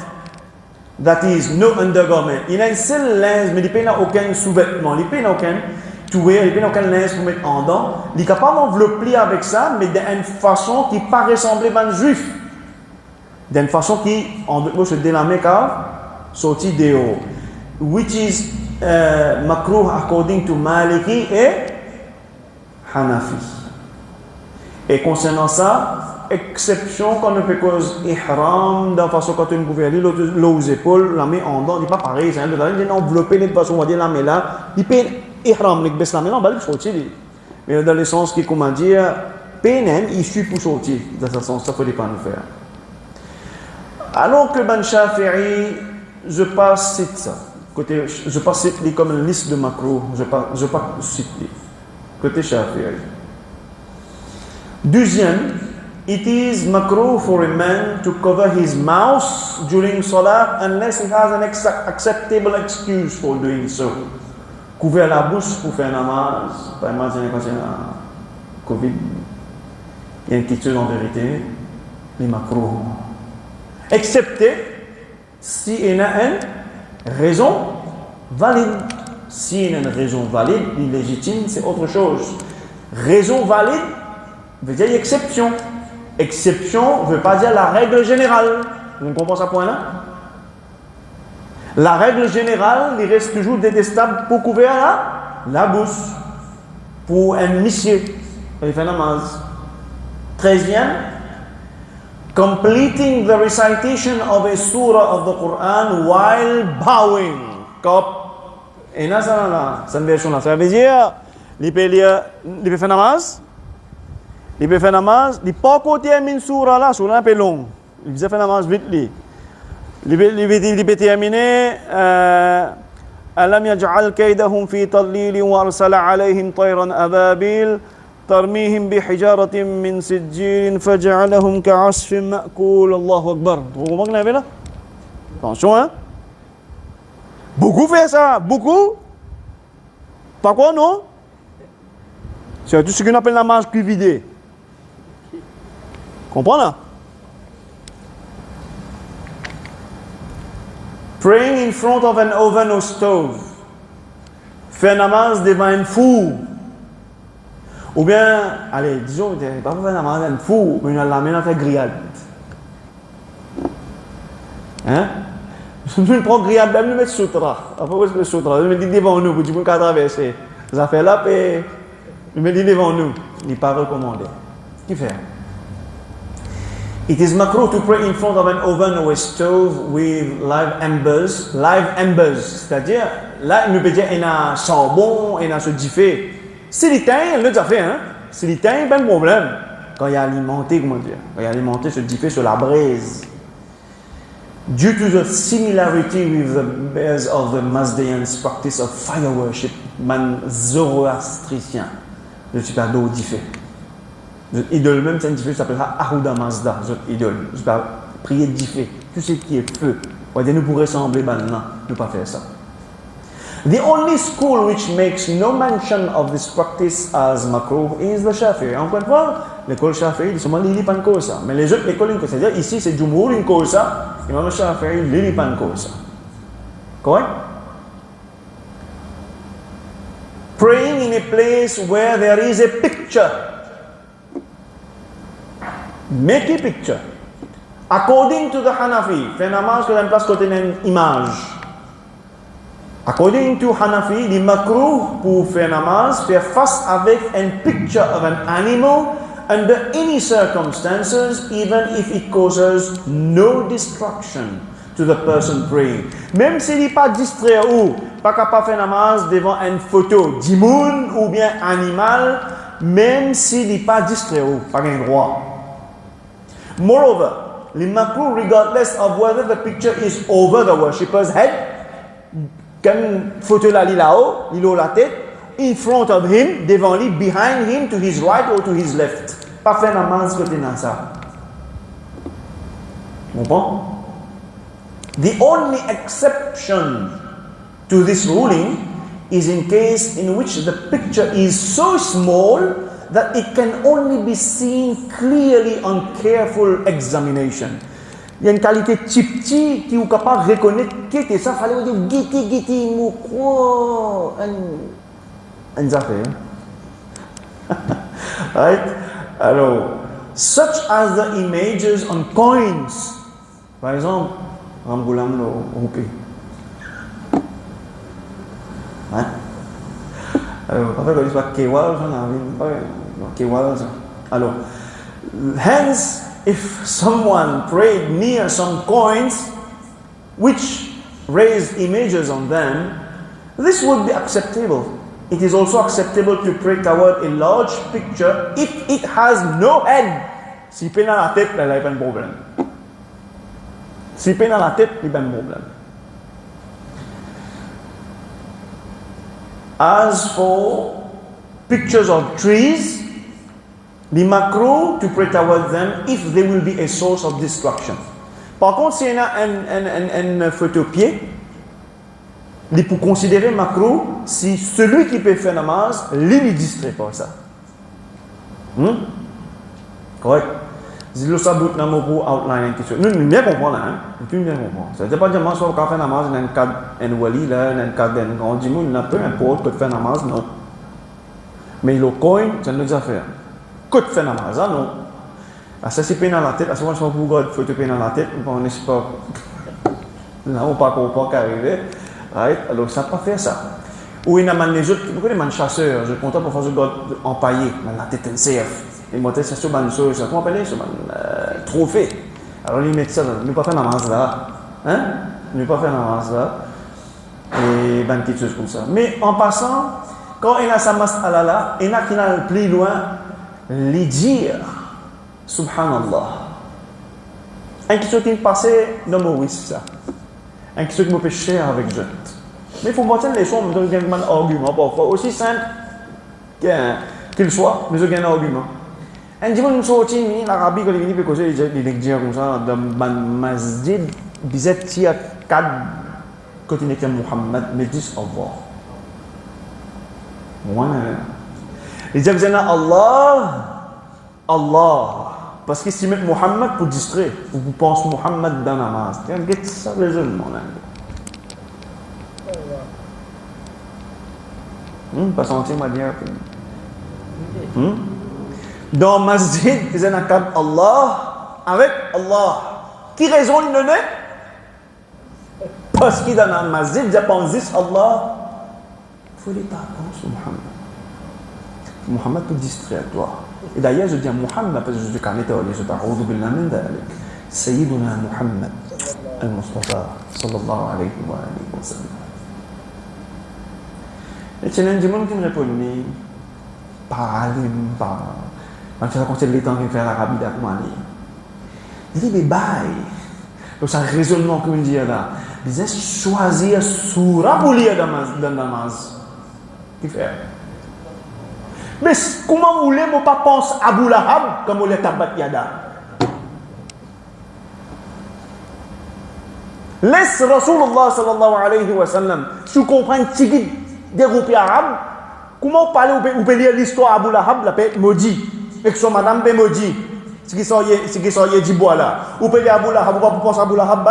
that is no undergarment, il a un seul linge, mais il peine aucun sous-vêtement, il peine aucun toué, il peine aucun linge pour mettre en dedans, il est capable de le plier avec ça, mais d'une façon qui pas ressembler à un juif, d'une façon qui, en d'autres mots, se délamait car sorti de haut, which is makruh according to Maliki et Hanafi. Et concernant ça, exception quand on fait cause ihram, de façon quand on pouvait aller aux épaules, la main en dedans, il n'est pas pareil, c'est un peu enveloppé de façon, on va dire la main là, il peut ihram, il baisse la main là, il faut sortir. Mais dans le sens qui, comment dire, PNM, il suit pour sortir. Dans ce sens, ça ne faut pas nous faire. Alors que Ben Shafi'i, je passe cite ça. Côté, je passe cite comme une liste de macros, je passe cite côté Shafi'i. Deuxième, it is makruh for a man to cover his mouth during salah unless he has an acceptable excuse for doing so. Couvrir la bouche pour faire namaz, par exemple, quand il y a Covid, il y a une question en vérité, les makruh. Excepté s'il y a une raison valide. S'il y a une raison valide, illégitime, c'est autre chose. Raison valide veut dire exception. Exception ne veut pas dire la règle générale. Vous comprenez ce point-là? La règle générale, il reste toujours détestable pour couvrir la bouche. Pour un monsieur, il fait namaz. 13e, completing the recitation of a surah of the Quran while bowing. Et là, ça veut dire, il peut faire namaz. Il peut faire namaz, il pas côté une surah là, surah un peu long. Il peut faire namaz vite li. Il peut terminer ألم يجعل كيدهم في تضليل وأرسل عليهم طيرا أبابيل ترميهم بحجارة من سجيل فجعلهم كعصف مأكول الله أكبر. Vous comprenez là? Attention hein. Beaucoup fait ça, beaucoup. Pas quoi non? C'est tout ce qu'on appelle la marche cuvidée. Comprenez? Praying in front of an oven or stove. Faire namaz devant un four. Ou bien, allez, disons, pas faire namaz devant un four, mais on a la main à faire grillade. Hein? Nous prenons grillade, même nous mettons sutra. Après, où est-ce que le sutra? Nous mettons devant nous, pour dire qu'on peut traverser. Ça fait là, et nous mettons devant nous. Il n'est pas recommandé. Qu'est-ce qu'il fait? It is makruh to pray in front of an oven or a stove with live embers. Live embers, c'est-à-dire, là, il nous peut dire, il y a un charbon, il y a ce diffé. Si l'éteint, il l'a déjà fait, hein. Si l'éteint, pas de problème. Quand il y a alimenté, comment dire, quand il y a alimenté ce diffé sur la braise. Due to the similarity with the bears of the Mazdaeans practice of fire worship, man zoroastricien, je suis pas d'eau diffé. Notre idole même, c'est un diffé qui s'appellera Ahuda Mazda, notre idole. Je vais prier diffé. Tout ce qui est feu. On va dire, nous pourrions ressembler maintenant, ne pas faire ça. The only school which makes no mention of this practice as makruh is the Shafi'i. Encore une fois, l'école Shafi'i, ils sont mal lili pan ça. Mais les autres écoles, c'est-à-dire ici, c'est Jumhur une cause ça, et même Shafi'i, lili pan ça. Correct? Praying in a place where there is a picture. Make a picture. According to the Hanafi, faire namaz que dans une place côté une image. According to Hanafi, il est makruh pour faire namaz, faire face avec une picture of an animal under any circumstances, even if it causes no destruction to the person praying. Même s'il n'est pas distrait ou pas capable de faire namaz devant une photo d'imoun ou bien animal, même s'il n'est pas distrait ou pas un droit. Moreover, the makruh regardless of whether the picture is over the worshipper's head, comme photo là là-haut, il a la tête, in front of him, devant lui, behind him, to his right or to his left. Pas faire namaz côté dans ça. Bon? The only exception to this ruling is in case in which the picture is so small that it can only be seen clearly on careful examination. Il y a une qualité petit qui est capable de reconnaître que ça fallait dire guiti mou quoi un affaire. Right? Alors, such as the images on coins. Par exemple, Ramboulam lo roupé. Hein? Alors, pas que soit kewal, alors, hence, if someone prayed near some coins which raised images on them, this would be acceptable. It is also acceptable to pray toward a large picture if it has no head. Si peine à la tête, là, il n'y a pas de problème. Si peine à la tête, il n'y a pas de problème. As for pictures of trees, the makruh to pray toward them if they will be a source of destruction. Par contre, s'il y a un photopied, il faut considérer makruh si celui qui peut faire namaz, lui ne distrait pas ça. Correct? Si le sabot n'a pas pour outline quelque chose. Nous bien comprendre là, nous bien comprendre. Ça ne veut pas dire que quand faire namaz dans un cadre un wali là, dans un cadre d'un grand djimou, il n'a peu importe que faire namaz non. Mais le coin, ça ne doit faire. Que faire namaz non. À ça c'est peine dans la tête, à ce moment-là pour God faut te peine dans la tête, on n'est pas là on pas comprendre qu'arriver. Right? Alors ça pas faire ça. Ou il y a les autres, beaucoup de chasseurs, je compte pour faire ce God empaillé, dans la tête NCF. Et monter ça sur une chose, comment appeler ça, trophée. Alors ils mettent ça, ne pas faire namaz là, hein? Ne pas faire namaz là, et ben quelque chose comme ça. Mais en passant, quand il y a sa mas'ala là, il y a qui n'a plus loin, les dire, subhanallah. Un question qui me passait dans mon oui, c'est ça. Un question qui me fait cher avec jeune. Mais il faut montrer les choses, mais il y a un argument parfois, aussi simple qu'il soit, mais il y a un argument. Un dimanche, nous sommes sortis, l'Arabie, quand il est comme ça, il dit comme ça, dans le masjid, il y a 4 côté de Muhammad, mais 10 Allah. Il dit Allah. Parce qu'il s'y met Muhammad pour distraire, ou vous pensez Muhammad dans la namaz. C'est ça le raisonnement. Pas sentir ma dire. Dans masjid, ils ont un cadre Allah avec Allah. Qui raison il donne? Parce qu'il dans le masjid, il pense Allah. Il faut l'état sur Muhammad. Muhammad peut distraire toi. Et d'ailleurs, je dis à Muhammad, parce que je dis qu'en état, je dis A'udhu billah min dhalik. Sayyiduna Muhammad al-Mustafa sallallahu alayhi wa sallam. Et c'est un dimanche qui me répond, mais parlez pas. On fait raconter les temps qu'il fait l'Arabie d'Akoumani. Il dit, mais bye. Donc, c'est un raisonnement que je dis là. Il disait, choisir surah pour lire dans le namaz. Qu'est-ce qu'il fait? Mais comment vous voulez, moi pas pense à Abu Lahab comme vous voulez tabat yada? Laisse Rasulullah sallallahu alayhi wa sallam, si vous comprenez tigid des groupes arabes, comment vous parlez, vous pouvez lire l'histoire d'Abu Lahab, la paix maudit, et que son madame paix maudit, ce qui sont dit bois là. Vous pouvez lire Abu Lahab, vous pouvez penser à Abu Lahab,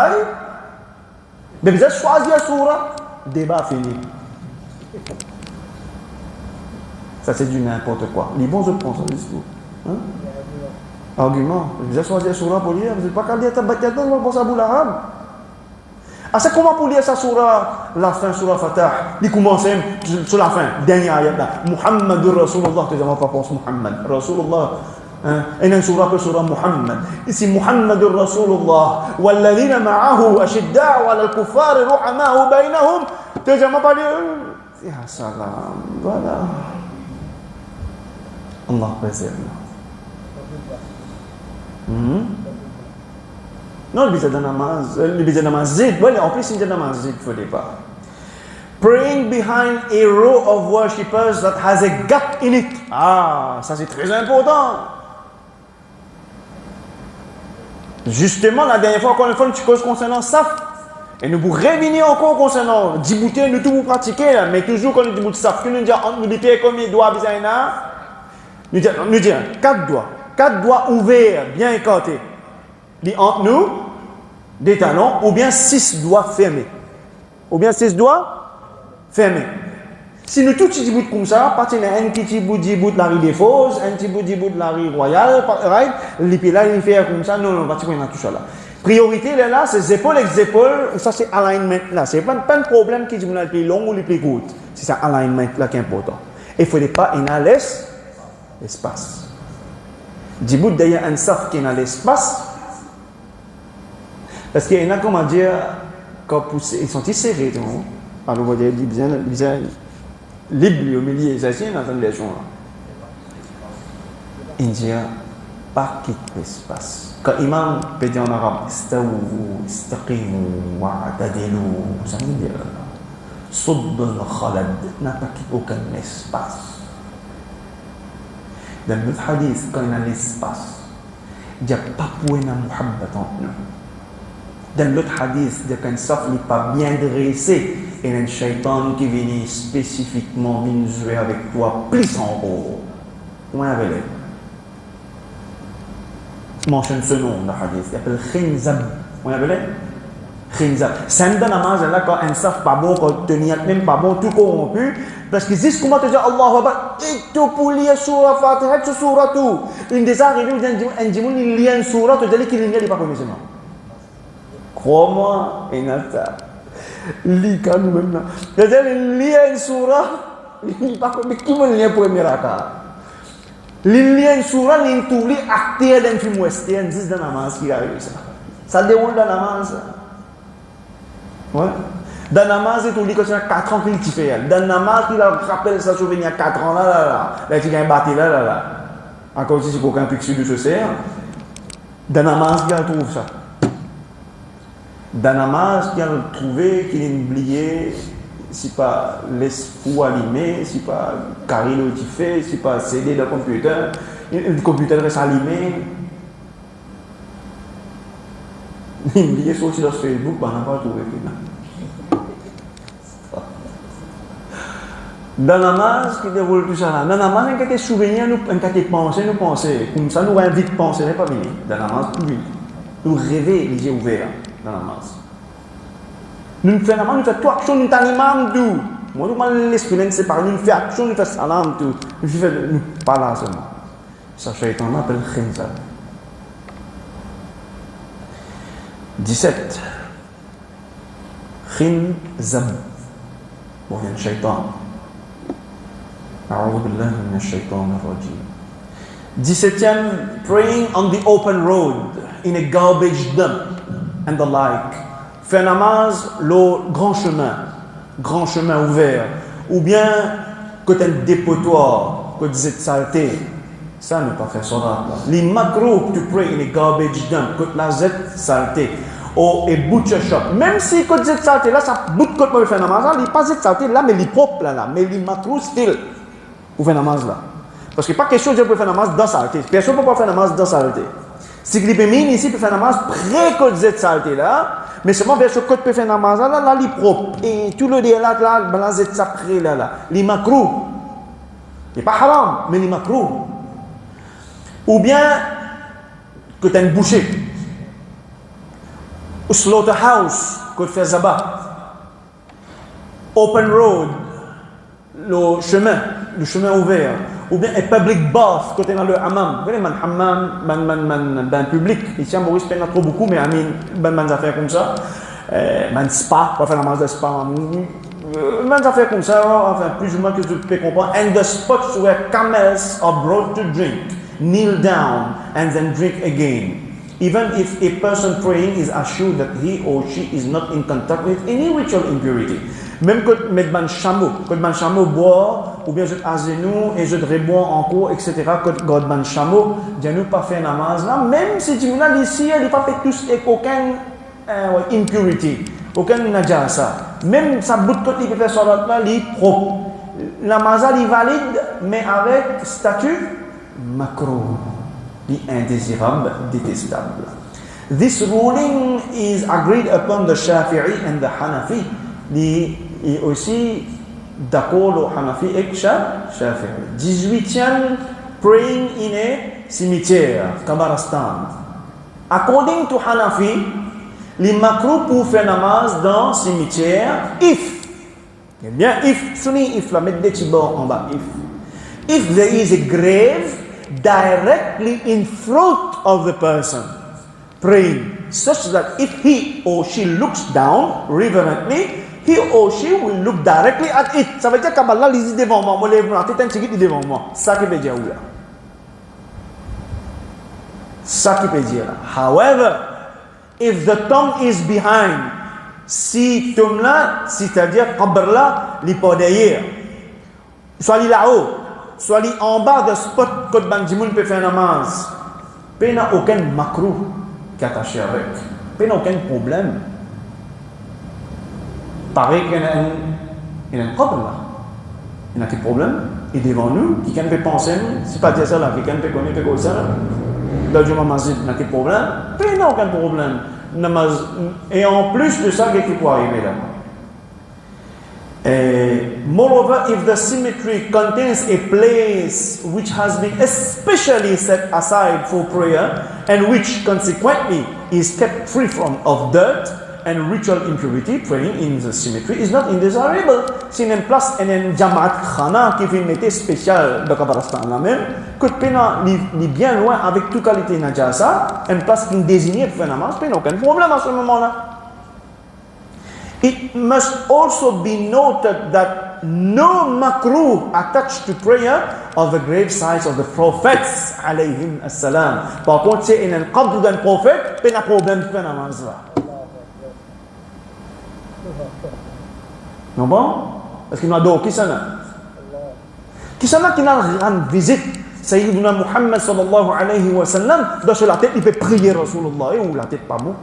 mais vous avez choisi la surah, débat fini. Ça c'est du n'importe quoi. Les bons autres pensent au discours. Argument. Vous avez choisi la surah pour lire, vous n'avez pas qu'à lire Tabakyatan, vous pensez à Abu Lahab. Ah, c'est comment pour lire sa surah, la fin, surah Fatah, il commence sur la fin, dernière ayat là. Muhammadur Rasulullah, tu n'as pas pensé Muhammad. Rasulullah, Et dans surah Muhammad. Ici, Muhammadur Rasulullah. Walladhina ma'ahu ashidda'u 'ala al-kuffari ruhama'u bainahum. Tu n'as jamais pas dit, ya salam, voilà. Allah préserve. Non, le bisa namaz zid. Voilà, en plus, il dit namaz zid, il faut pas. Praying behind a row of worshippers that has a gap in it. Ah, ça c'est très important. Justement, la dernière fois, encore une fois, tu causes concernant ça. Et nous vous revenir encore concernant Djibouti, nous tout vous pratiquer, là, mais toujours quand nous disons ça, que nous disons, nous disons combien de doigts, nous disons 4 doigts. 4 doigts ouverts, bien écartés. Entre nous, des talons, ou bien 6 doigts fermés. Ou bien 6 doigts fermés. Si nous tous petits bouts comme ça, partir un petit bout de la rue des Fosses, un petit bout de la rue Royale, right? Les pieds là, ils font comme ça, non, partir on a tout ça là. Priorité là, c'est épaules avec épaules, ça c'est alignment là. C'est pas de problème qui dit les plus long ou les plus court. C'est ça alignment là qui est important. Il ne faut pas un l'espace. Djibout d'ailleurs un saf qui est dans l'espace. Parce qu'il y en a, comment dire, quand ils sont serrés, tout le monde. Alors, vous voyez, ils sont libres au milieu, ils sont dans les gens là. Il dit, pas quitter l'espace. Quand l'imam peut dire en arabe, istawu, istaqimu, wa'tadilu, ça veut dire, sudd al-khalad, n'a pas quitté aucun espace. Dans notre hadith, quand il y a l'espace, il n'y a pas pour une muhabbat entre nous. Dans l'autre hadith, il y a qu'un saf n'est pas bien dressé, et un shaitan qui vient spécifiquement jouer avec toi, plus en haut. Comment il avait l'air? Mentionne ce nom dans le hadith, il s'appelle Khinzab. Comment il avait l'air? Khinzab. C'est un namaz là, quand un saf pas bon, quand tenir même pas bon, tout corrompu. Parce qu'ils disent comment te dire Allah Akbar, et tout pour lire surah Fatiha, tout surah tout. Une des arrivées, un djimoun, il lit une surah, tu dis qu'il n'y a pas comme musulman. Crois-moi, il y a ça. Lis quand nous même là. C'est-à-dire, il lit une surah, il n'y a pas comme, mais qui m'a lié pour un miracle? Il lit une surah, il t'oublie acter dans un film western, c'est dans la namaz qui arrive ça. Ça déroule dans la namaz. Ouais. Dans le namaz, il dit que c'est 4 ans qu'il fait. Dans le namaz, il rappelle sa souvenir 4 ans là. Là, il y a un bâti là. Encore si c'est qu'aucun pixel de ce cerf. Dans le namaz, il trouve ça. Dans le namaz, il a trouvé qu'il a oublié, si pas l'espoir allumé, si pas Carilo qui fait, si pas CD dans le computer, le computer reste allumé. Il a oublié sur Facebook, il n'a pas trouvé. Dans la namaz, qui déroule tout ça là. Dans la namaz, il y a des souvenirs, il y a des pensées, nous penser. Comme ça, nous avons vite penser, n'est pas venir. Dans la namaz, nous rêver les yeux ouverts dans la namaz. Nous faisons la namaz, nous faisons toute action, nous t'animons tout. Moi, nous allons l'esprit, c'est par nous faisons action, nous faisons salam tout. Nous parlons seulement. Ça, shaitan appelle Khinzab. 17. Khinzab. Bon, il y a un shaitan. أعوذ بالله من الشيطان الرجيم. 17e, praying on the open road, in a garbage dump, and the like. Faire namaz, le grand chemin ouvert, ou bien côté un dépotoir, côté cette saleté. Ça ne pas faire salat. Les makruh to pray in a garbage dump, côté la cette saleté. Ou a butcher shop. Même si côté cette saleté là, ça bout côté pour faire namaz, il pas cette saleté là, mais il propre là, mais il makruh still. Pour faire namaz là. Parce que pas question de faire namaz dans saleté. Personne ne peut pas faire namaz dans saleté. Si il peut venir ici pour faire namaz près de cette saleté là, mais seulement vers ce côté pour faire namaz là, il est propre. Et tout le dia là, balance ça près là. Il est makruh. Il n'est pas haram, mais il est makruh. Ou bien, que tu as une bouchée. Ou slaughterhouse, que tu fais zabat. Open road, le chemin ouvert, ou bien un public bath côté dans le hammam. Vous voyez, man hammam, ben public. Ici à Maurice, il y en a trop beaucoup, mais man affaires comme ça. Man spa, pas faire la masse de spa. Man affaires comme ça, enfin plus ou moins que je peux comprendre. And the spots where camels are brought to drink. kneel down, and then drink again. Even if a person praying is assured that he or she is not in contact with any ritual impurity. Même quand ban chameau boire, ou bien je à genoux et je rebois en cours, etc. Quand ban chameau, je ne pas faire namaz là, même si tu m'as dit ici, il n'est pas fait tous et aucun impurity, aucun najasa. Même sa bout de côté qui fait salat là, il est propre. Namaz là, il est valide, mais avec statut makruh, il est indésirable, détestable. This ruling is agreed upon the Shafi'i and the Hanafi. Et aussi d'accord le Hanafi et Shafi'i. 18e, praying in a cimetière, Kabaristan. According to Hanafi, les makruh pour faire namaz dans cimetière, if la mettre des tibords en bas, if there is a grave directly in front of the person praying, such that if he or she looks down reverently, he or she will look directly at it. Ça veut dire que Allah les devant moi, moi lève la tête un petit devant moi. Ça qui veut dire là. Ça qui veut dire là. However, if the tomb is behind, si tombe là, c'est-à-dire qabr là, li pas derrière. Soit li là-haut, soit li en bas de spot que ban jimoun peut faire namaz. Pe n'a aucun makruh qui est attaché avec. Pe n'a aucun problème. Pareil qu'il y a un qabr là. Il y a un problème. Et devant nous, quelqu'un peut penser, c'est pas dire ça là, quelqu'un peut connaître comme ça. Dans le masjid, il y a un problème. Il n'y a aucun problème. Et en plus de ça, qu'est-ce qui peut arriver là? Moreover, if the cemetery contains a place which has been especially set aside for prayer and which consequently is kept free of dirt and ritual impurity, praying in the cemetery is not indesirable. C'est une place, une jamaat khana qui fait une métier spéciale de Kabaristan là même, que pena ni bien loin avec toute qualité najasa, une place qui est désignée pour faire namaz, pena aucun problème à ce moment-là. It must also be noted that no makruh attached to prayer are the grave sites of the prophets alayhim as-salam. Par contre, c'est un qabr d'un prophète, pena problème de faire namaz là. Non bon? Parce qu'il y a d'autres qui sont là. Qui sont là qui n'ont visite Sayyidina Muhammad sallallahu alayhi wa sallam, dans la tête, il peut prier Rasulullah, ou la tête pas bon.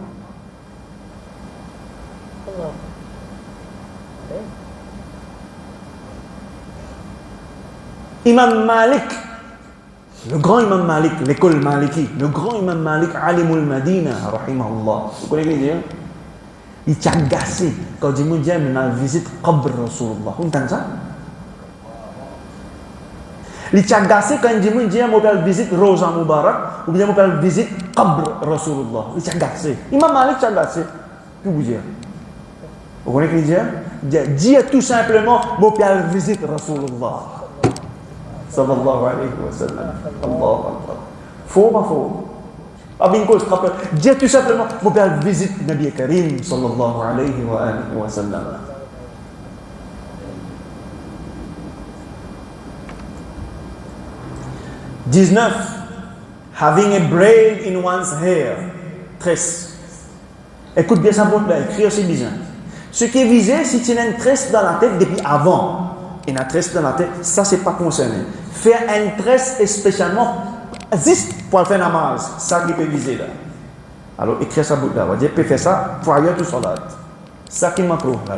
Imam Malik, le grand Imam Malik, l'école Maliki, le grand Imam Malik, Alimul Madina, rahimahullah. Vous connaissez dire? Il t'a agacé quand il me dit maintenant visite qabr Rasulullah. Vous entendez ça? Il t'a agacé quand il me dit on va visite Rosa Mubarak ou bien on va visite qabr Rasulullah. Il t'a agacé. Imam Malik t'a agacé. Que vous dire? Vous connaissez ce qu'il dit? Dis tout simplement on va visite Rasulullah. Sallallahu alayhi wa sallam. Allahu Akbar. Faux pas faux? Abin ko rappel, dis tout simplement mon père visite Nabi Karim sallallahu alayhi wa sallam. Having a braid in one's hair. Tresse. Écoute bien ça, écrire c'est bizarre. Ce qui est visé, si tu as une tresse dans la tête depuis avant, une tresse dans la tête, ça c'est pas concerné. Faire une tresse spécialement juste pour faire namaz, ça qui peut viser là. Alors écrire ça bout là, on va dire peut faire ça prior to salat. Ça qui m'approuve là.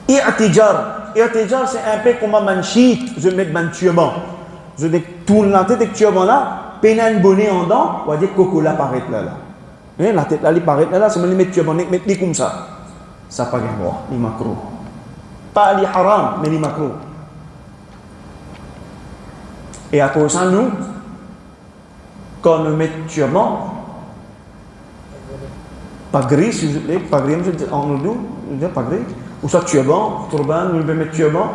I'tijar c'est un peu comme un manchit, je mets un turban. Je tourne la tête avec turban là, peine un bonnet en dents, on va dire coco là paraît là. Et la tête là, il paraît là, c'est me mettre turban, mettre comme ça. Ça pas bien droit, il macro. Pas les haram, mais les macro. Et à cause de nous, quand on met turban, pas gris, si vous voulez, pas gris, en nous, pas gris, ou soit turban, turban, nous mettons turban,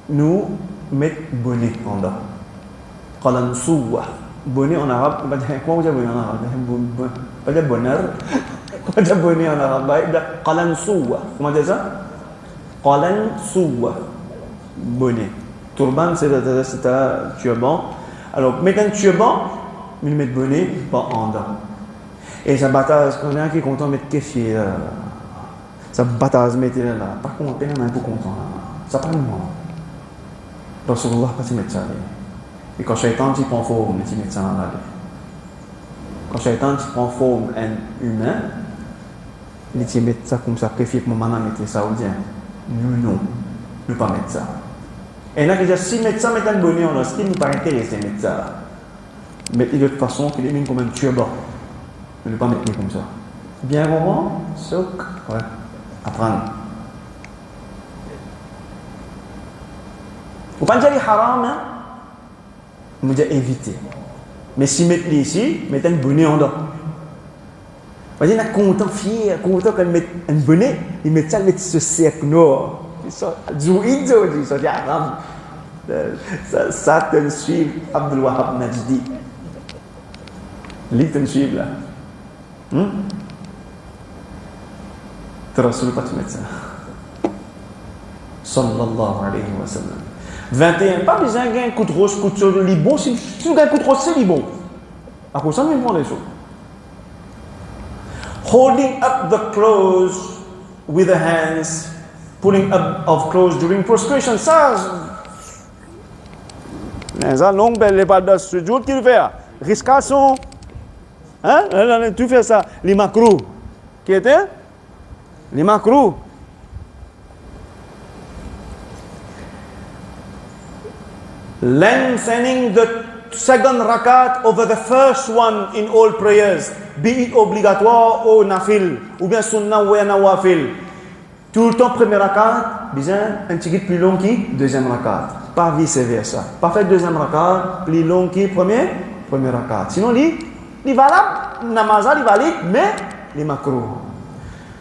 nous mettons bonnet en dents. Qalan souwa. Bonnet en arabe, comment vous dites bonnet en arabe? Pas de bonheur. Pas de bonnet en arabe, qalan souwa. Comment dire ça? Qalan souwa. Bonnet. Turban, c'est un turban. Alors, mettre un turban, mais mettre bonnet, pas en dedans. Et ça bataille, on a un qui est content de mettre kéfir là. Ça bataille, mettre là. Par contre, on est un peu content là. Ça prend le moment. Rasulullah pas mettre ça là. Et quand Shaitan tu prend forme, tu mets ça là. Quand Shaitan tu prend forme humain, tu mets ça comme ça, kéfir que mon maman mettait saoudien. Nous non, nous pas mettre ça. Et là, déjà, si mettre ça, mettre un bonnet en ce qui nous paraît intéressant, mettre ça là. Mais de toute façon, il est mis comme un turban. Ne pas mettre comme ça. Bien vraiment, souk, ouais, apprendre. Ou pas dire haram, hein, nous dire éviter. Mais si mettre ici, mettre un bonnet en dedans. Vous voyez, on est content, fier, content quand met un bonnet, il met ça, mettre ce cercle noir. Ça, c'est haram. Ça te suit, Abdul Wahab Najdi. Lui te suit là. Tu Rasul pas te mettre ça. Sallallahu alayhi wa sallam. 21, pas besoin d'un coup de rose, coup de chose, les bons, si tu as un coup de rose, c'est les bons. À cause de ça, on prend les choses. Holding up the clothes with the hands, pulling up of clothes during prostration, ça longue belle pas de ce jour qu'il fait. Riscation. Hein? Tu fais ça. Les macros. Qui était? Les macros. Lengthening the second rakat over the first one in all prayers. Be it obligatoire ou nafil. Ou bien sunnah ou nawafil. Tout le temps, premier rakat, bien un petit peu plus long que deuxième rakat. Pas vice-versa. Pas fait deuxième rakat, plus long que premier rakat. Sinon, il valable, namazah, il valide, mais il est makruh.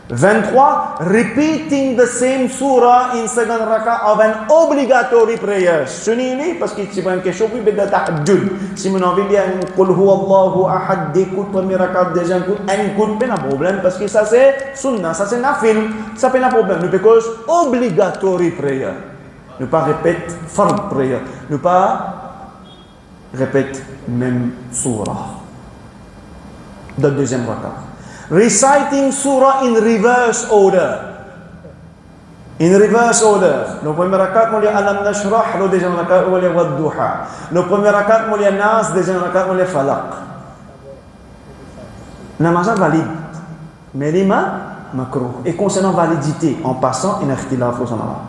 23. Repeating the same surah in second rak'ah of an obligatory prayer. Ce n'est parce que c'est une question qui est tahajjud. Si mon envie dire Qul huwa Allahu ahad, d'écoute premier rak'ah, deuxième écoute, un écoute, pas de problème parce que ça c'est sunnah, ça c'est nafil, ça pas de problème. Nous because obligatory prayer. Ne pas répéter fard prayer. Ne pas répéter même surah. Dans le deuxième rak'ah. Reciting surah in reverse order. In reverse order. Le premier rakat, on lit Alam Nashrah, le deuxième rakat, on lit Wadduha. Le premier rakat, on lit Nas, le deuxième rakat, on lit Falaq. Namaz valide. Mais l'imam, makruh. Et concernant validité, en passant, il y a un ikhtilaf au sanala.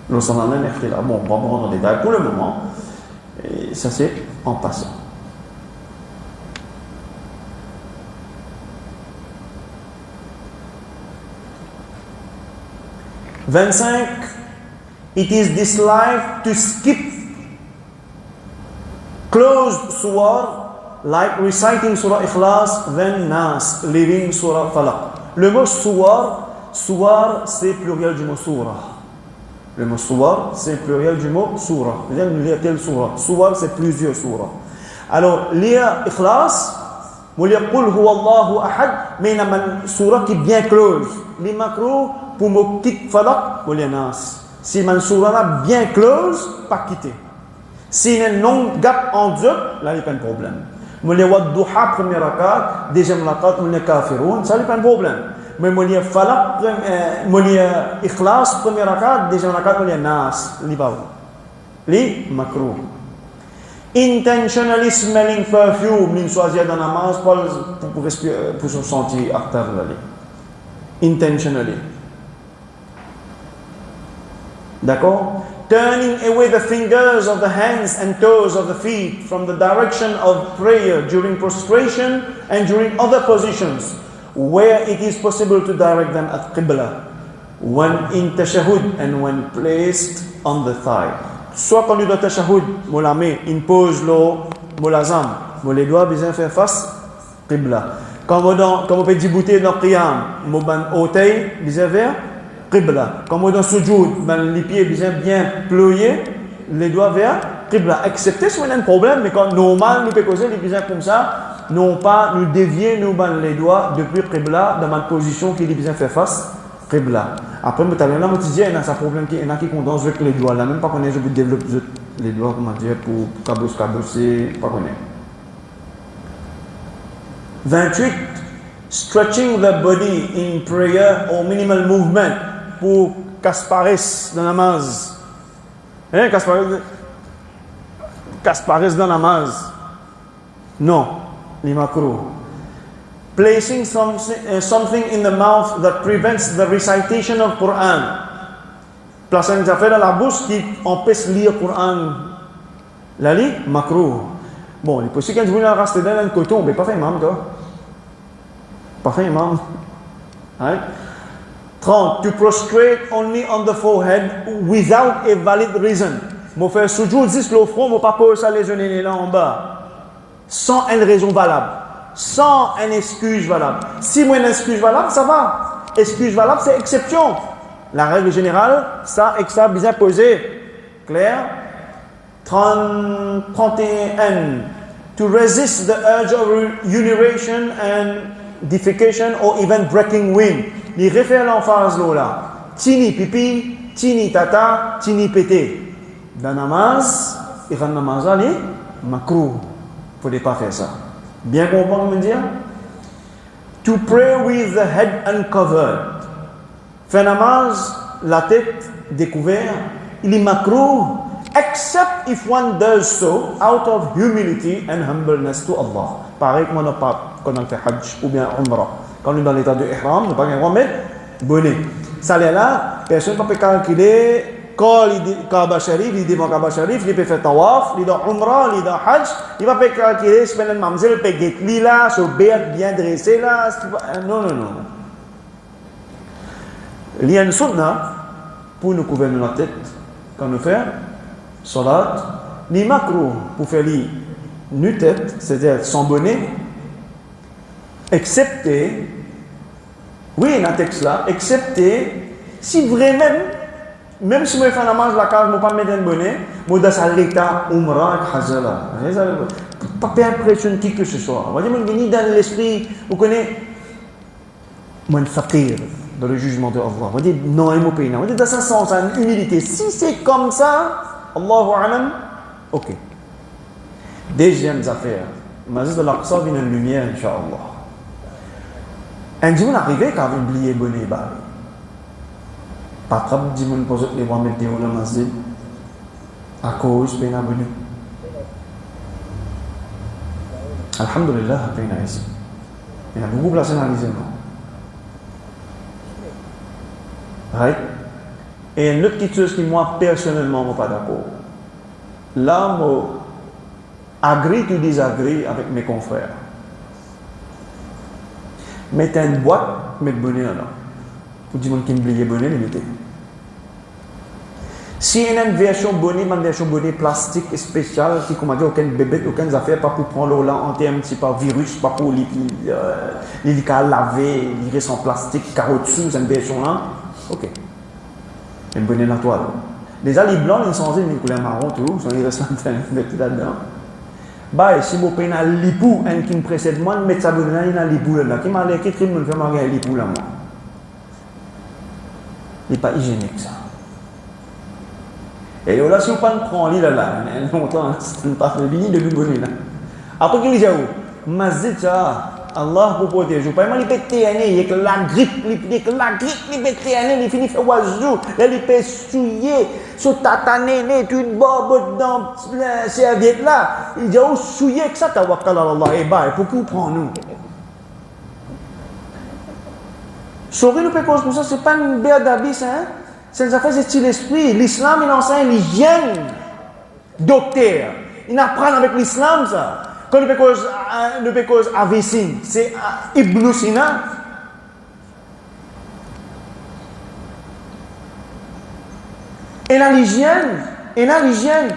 Le sanala, il y a un ikhtilaf. Bon, on va pas rentrer en détail pour le moment. Et ça, c'est en passant. It is disliked to skip closed surah like reciting surah Ikhlas, then Nas, leaving surah Falaq. Le mot surah, c'est pluriel du mot surah. Le mot surah, c'est pluriel du mot surah. Vous allez lire quelle surah? Surah, c'est plusieurs surahs. Alors, lire Ikhlas, vous lire Qul huwa Allahu ahad, mais il y a une surah qui est bien close. Les macros, pour me quitter Falaq, ou les Nas. Si man surah bien close, pas quitter. Si il y a un long gap en deux, là il n'y a pas de problème. Mais les Wadduha, premier rakat, deuxième rakat, les Kafiroun, ça il n'y a pas de problème. Mais les Falaq, les Ikhlas, premier rakat, deuxième rakat, les Nas, les Baou. Les makruh. Intentionally smelling perfume, min choisir dans la namaz pour se sentir acteur là. Intentionally. D'accord? Turning away the fingers of the hands and toes of the feet from the direction of prayer during prostration and during other positions where it is possible to direct them at Qibla when in tashahhud and when placed on the thigh. Soit quand on dit dans tashahhud, on la met, une pose l'eau, on la zambe, on les doigts bien faire face Qibla. Quand on peut débouter dans Qiyam, on ban orteil bien vers Qibla. Comme dans Sujoud, les pieds bien pliés, les doigts vers Qibla. Excepté si on a un problème, mais quand normal, nous peut causer les pieds comme ça, non pas nous dévier les doigts depuis Qibla dans une position qui est bien fait face Qibla. Après, je t'avais là, je disais, il y a un problème qui condense avec les doigts là, même pas qu'on ait, je vous développe les doigts, comment dire, pour cabosser, pas qu'on ait. 28. Stretching the body in prayer or minimal movement pour Kasparis dans la namaz. Hein, Kasparis dans la namaz. Non, les macros. Placing something in the mouth that prevents the recitation of Quran. Placer une affaire dans la bouche qui empêche de lire Quran. La lit, macro. Bon, il est possible qu'un jour, rester dans un coton, mais pas fait imam, toi. Pas fait imam. Right? 30. To prostrate only on the forehead without a valid reason. Moi, faire soujoud jusqu'au le front, moi, pas poser ça les genoux là en bas. Sans une raison valable. Sans une excuse valable. Si moi, une excuse valable, ça va. Excuse valable, c'est exception. La règle générale, ça et ça, bien posé. Clair? 31. To resist the urge of urination and defecation or even breaking wind. Il réfère l'emphase là. Tini pipi, tini tata, tini pété. Dans namaz, il y a namaz ali, makruh. Il ne faut pas faire ça. Bien comprendre, me dire? To pray with the head uncovered. Faire namaz, la tête découverte, il est makruh, except if one does so out of humility and humbleness to Allah. Pareil que quand on fait Hajj ou bien Umrah. Quand on est dans l'état de Ihram, on ne peut pas mettre bonnet. Ça là, personne ne peut calculer quand il dit Kaaba Sharif, il dit Kaaba Sharif, il peut faire Tawaf, il dit Umrah, il dit Hajj, il va pas calculer si une mamzelle peut get là, sur bête bien dressé là. Non. Il y a une sunna pour nous couvrir la tête quand nous faisons salat, ni makruh pour faire nu tête, c'est-à-dire sans bonnet, excepté, oui, dans le texte là, excepté si vraiment, même si je fais la marche de la case, je ne vais pas mettre un bonnet, je vais dans l'état Umrah et Hajj là. Pas impressionner qui que ce soit. On va dire, dans l'esprit, vous connaissez, moi, un fakir dans le jugement de Allah. On va dire, non, il m'a payé. On va dire, dans ce sens, une humilité. Si c'est comme ça, Allahu Alam, ok. Deuxième affaire, Masjid al-Aqsa vient une lumière, Inch'Allah. Un jour, on arrive quand on oublié bonnet bas. Pas trop de gens posent les voix mettre dans le masjid à cause de la bonnet. Alhamdulillah, peine ici. Il y a beaucoup de places dans les right? Et une autre petite chose qui, moi, personnellement, je ne suis pas d'accord. Là, je agree to disagree avec mes confrères. Mettez une boîte, mettez bonnet là. Pour dire qui me bonnet, les mettez. Si il y a une version bonnet plastique spéciale qui, comme on dit, aucun bébé, aucune affaire, pas pour prendre l'eau là, en termes de pas virus, pas pour les laver, les restes en plastique, caoutchouc, c'est une version là. Ok. Une bonne la toile. Déjà, les blancs, ils sont une couleur marron, tout, ils restent là-dedans. Bah, si vous prenez un lipou, un qui me précède moi, mettre ça dans un lipou là, qui m'a l'air qui me fait marrer un lipou là, moi. Il n'est pas hygiénique ça. Et là, si vous prenez l'île là, longtemps, c'est pas fait bien de l'ubonner là. Après qu'il y a où Masjid ça. Allah pour protéger. Pas mal il pété année, il y a la grippe, il pété année, il finit faire oiseau, il peut souiller, sur tatané, tu une barbe dans la serviette là, il dit oh souiller que ça tawakkal Allah et bah pour qu'on prend nous. Sauver nous peut cause pour ça, c'est pas une belle d'habit ça, hein? C'est une affaire de style esprit. L'islam il enseigne l'hygiène. Docteur, il apprend avec l'islam ça. Quand le pécose Avicenne, c'est Ibn Sina. Et la l'hygiène,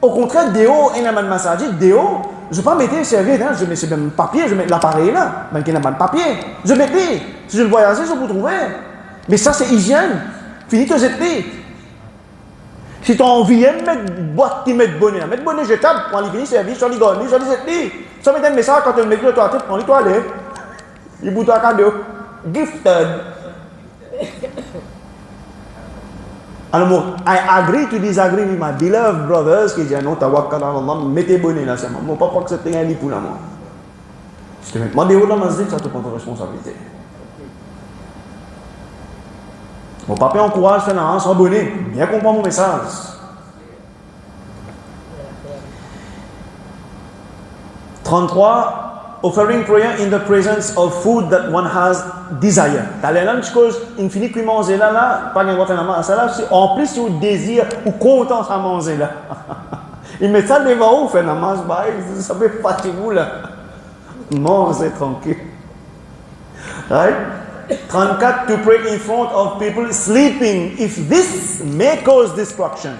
au contraire, Déo, et la masajid, Déo, je ne vais pas mettre serviette, hein, je mets même papier, je mets l'appareil là, même qu'il n'y a pas de papier. Je mets les, si je le voyage, je peux trouver. Mais ça, c'est hygiène. Fini que j'ai pris. Si tu as envie de mettre boîte qui met bonnet, mettre bonnet jetable, prends les finis service, sur les gagnes, sur les ethnies. Ça met un message quand tu mets le toilette, prends les toilettes. Il bout à cadeau. Gifted. Alors, I agree to disagree with my beloved brothers qui disent non, tawakkal ala Allah, mettez bonnet là, c'est moi. Mon papa que c'était un lit pour la moi. Je te mets demandé où dans la masjid, ça te prend ta responsabilité. Mon papa encourage faire la sans bonnet, bien comprendre mon message. « 33. Offering prayer in the presence of food that one has desire. T'as l'air là, chose infinie qui mange là, pas de faire la ça là, en plus tu désires ou content à manger là. Il met ça devant vous, fait la masse, ça fait partie vous là. Mangez tranquille. Right? 34. To pray in front of people sleeping, if this may cause destruction.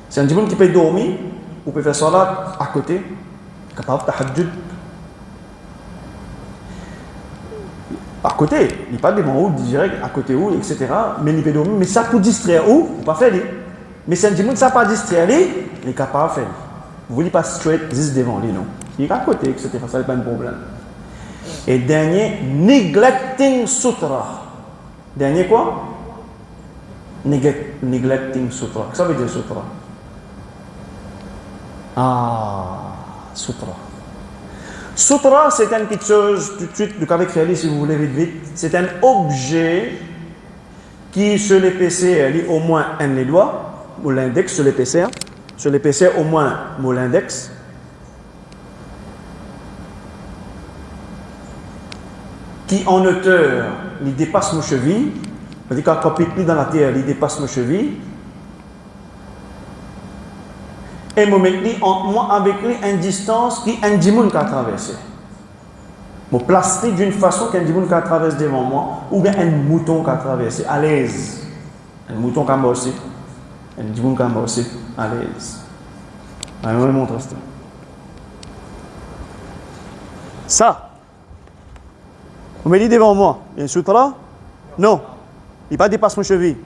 C'est un dimanche qui peut dormir, ou peut faire salat à côté, capable de tahajjud. À côté, il n'est pas devant où, direct, à côté où, etc. Mais il peut dormir, mais ça pour distraire où, il ne pas faire. Mais c'est un dimanche, ça pas distraire, il est capable de faire. Vous voulez pas straight, juste devant lui, non. Il est à côté, etc. Ça n'est pas un problème. Et dernier, neglecting sutra. Dernier quoi? Neglecting sutra. Qu'est-ce que ça veut dire sutra? Sutra. Sutra, c'est quelque chose, tout de suite, du avec réalité, si vous voulez vite. C'est un objet qui, sur les PC, lit au moins un les doigts, ou l'index sur les PC. Sur les PC, au moins, l'index. Qui en hauteur, il dépasse nos chevilles. C'est-à-dire quand on pique dans la terre, il dépasse nos chevilles. Et moi, avec lui, une distance qui un dimoun qui a traversé. Je placer d'une façon qu'un dimoun qui a traversé devant moi, ou bien un mouton qui a traversé, à l'aise. Un mouton qui a morsi. Un dimoun qui a morsi, à l'aise. Je vais vous montrer ça. Ça. Vous me dites devant moi, il y a un sutra? Non. Il pas dépasse mon cheville.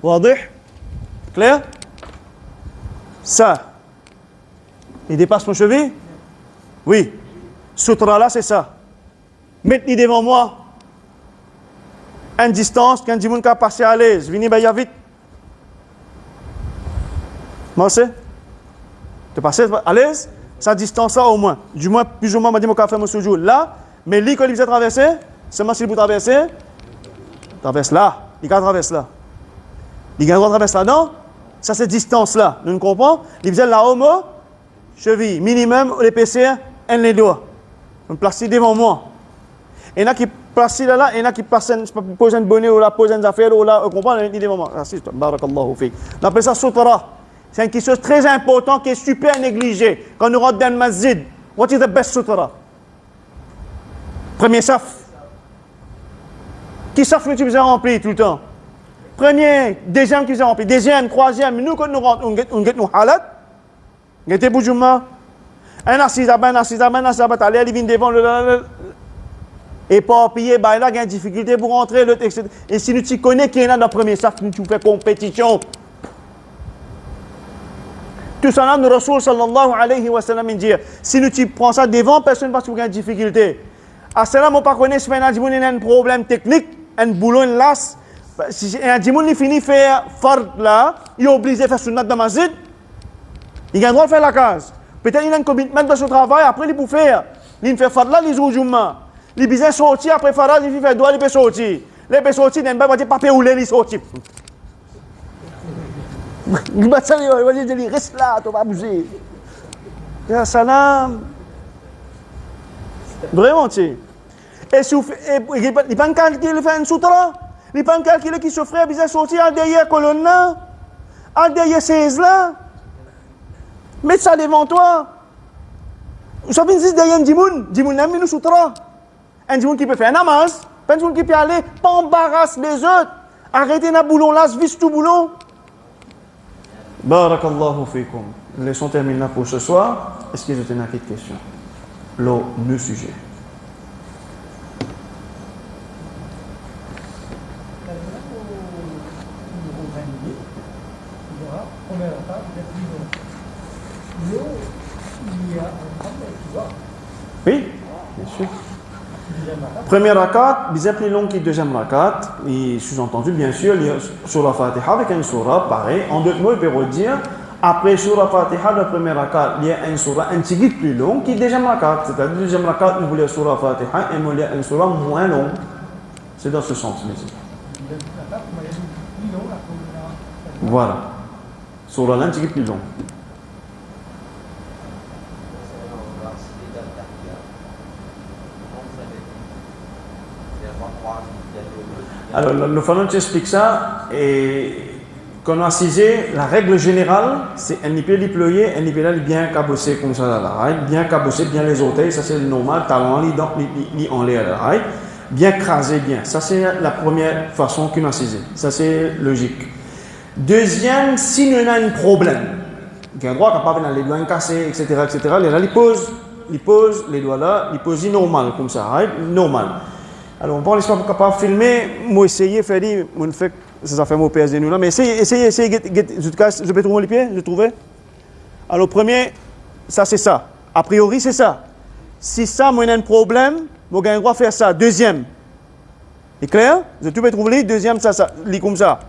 Wadih? Clair? Ça. Il dépasse mon cheville? Oui. Sutra là, c'est ça. Mettez devant moi. Une distance qu'un dimoun qui a passé à l'aise. Venez vite. Moi, c'est? Tu passes à l'aise? Sa distance là au moins. Du moins, plus ou moins, m'a dit mon café, mon soujou. Là, mais lui, quand il vient traverser, seulement s'il vous traverser, traverse là. Il traverse là. Il traverse là, non? Ça, c'est distance là. Nous comprenons? Il vient là-haut, cheville. Minimum, l'épaisseur, un les doigts. On place devant moi. Il y en a qui placent là, il y en a qui posent un bonnet ou là, posent une affaire ou là, vous comprenez? Il est devant moi. Assiste, barakallahu fik. On appelle ça sutra. C'est quelque chose de très important qui est super négligé. Quand nous rentrons dans le masjid, what is the best sutra? Premier saf. Qui saf nous tu rempli tout le temps? Premier, deuxième qui nous rempli. Deuxième, troisième. Nous, quand nous rentrons, on get nous halat. On get boujouma. Un assisa, allez, il vient devant le. Et pas payer, bah là, il y a une difficulté pour rentrer. Etc. Et si nous tu connais qui est là dans le premier saf, nous tu fais compétition. Tout ça là, le Rasoul sallallahu alayhi wa sallam dit si nous tu prends ça devant, personne ne va trouver une difficulté. À cela, on ne pas connaître si un djimoun a un problème technique, un boulot, une lasse. Si un djimoun finit de faire fard là, il est obligé de faire sunnat dans masjid. Il a le droit de faire la case. Peut-être qu'il a un commitment dans son travail, après il peut faire. Il fait fard là, il joue jumma. Il peut sortir, après fard il fait droit, il peut sortir. Il peut sortir, il ne peut pas payer ou il sortir. Il va dire, reste là, tu vas pas bouger. Ya salam. Vraiment, tu sais. Et si il n'y a pas un calcul qui fait un sutra, il n'y a pas un calcul qui se ferait, il va sortir derrière colonne là, derrière 16 là. Mets ça devant toi. Vous savez, c'est derrière un djimoun n'a mis le sutra. Un djimoun qui peut faire un namaz, pas un djimoun qui peut aller, pas embarrasse les autres. Arrêtez la boulon là, se visse tout boulon. Barakallahu fikum. Laissons terminer là pour ce soir. Est-ce que vous avez une petite question? Le sujet. Oui, bien sûr. Première rakat, bien plus long que deuxième rakat. Et sous-entendu, bien sûr, il y a sur la Fatiha avec une surah, pareil. En d'autres mots, il peut redire, après surah Fatiha, la première rakat, il y a une surah un petit peu plus long que deuxième rakat. C'est-à-dire, deuxième rakat, nous voulons surah Fatiha et nous voulons une surah moins longue. C'est dans ce sens, monsieur. Voilà. Surah là, un petit peu plus long. Alors, le Fanon explique ça et quand on a cisé, la règle générale, c'est un peut déployer, un peut bien cabossé comme ça là, right? Bien cabossé, bien les orteils, ça c'est le normal, talon en l'air là, right? Bien crasé, bien. Ça c'est la première façon qu'on a cisé. Ça c'est logique. Deuxième, si on a un problème, il y a un droit capable dans les doigts cassés, etc., etc., là, il pose les doigts là, il pose normal comme ça, right? Normal. Alors, on ne pas capable de filmer, moi essayer de faire des, moi fait ça fait mon PSD nous là, mais essayez, je peux trouver les pieds, je trouvais. Alors, premier, ça c'est ça. A priori, c'est ça. Si ça, moi, j'ai un problème, moi, j'ai le droit de faire ça. Deuxième. C'est clair? Je peux trouver les deuxième, ça, lit comme ça.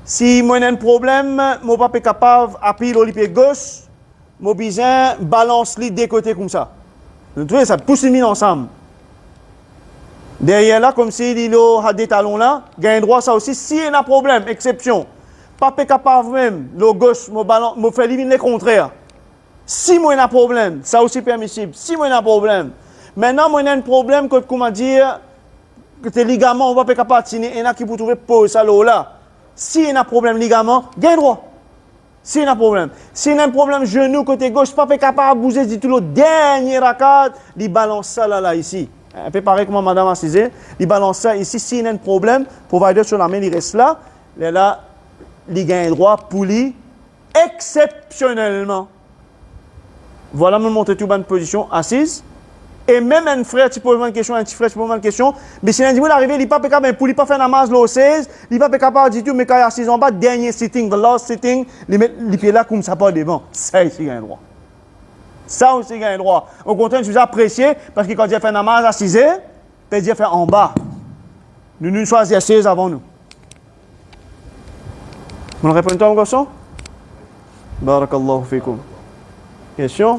Si moi, j'ai un problème, moi, pas capable d'appuyer le pied gauche, moi, besoin balance les deux côtés comme ça. Vous trouvez ça, pousse les mains ensemble. Derrière là, comme si il a des talons là, il a un droit ça aussi. Si il y a un problème, exception, pas capable même, le gauche, me fait éliminer le contraire. Si moi il y a un problème, ça aussi permissible. Si moi il y a un problème, maintenant moi il y a un problème que comment dire que tes ligaments, on va pas capable de tenir, il y en a qui pour trouver pause ça là. Si il y a un problème ligament, il y a un droit. Si il y a un problème, si il y a un problème genou côté gauche, pas capable de bouger du tout le dernier rakat, il balance ça là ici. Un peu pareil comme madame assisée, il balance ça ici, s'il y a un problème, provider sur la main, il reste là, il gagne droit pour lui, exceptionnellement. Voilà, me montrer toute bonne position, assise. Et même un frère, tu poses une question, un petit frère, tu poses une question, mais si l'individu arrive, il n'est pas capable, pour lui pas faire namaz, l'eau 16, il n'est pas capable de dire, mais quand il est assis en bas, dernier sitting, the last sitting, il met les pieds là comme ça, pas devant. Ça, ici, il gagne droit. Ça aussi, il y a un droit. Au contraire, je suis apprécié parce que quand il fait un namaz à 6 heures, il dit faire en bas. Nous choisissons 16 avant nous. Vous répondez à mon garçon? Barakallahu fikum. Question?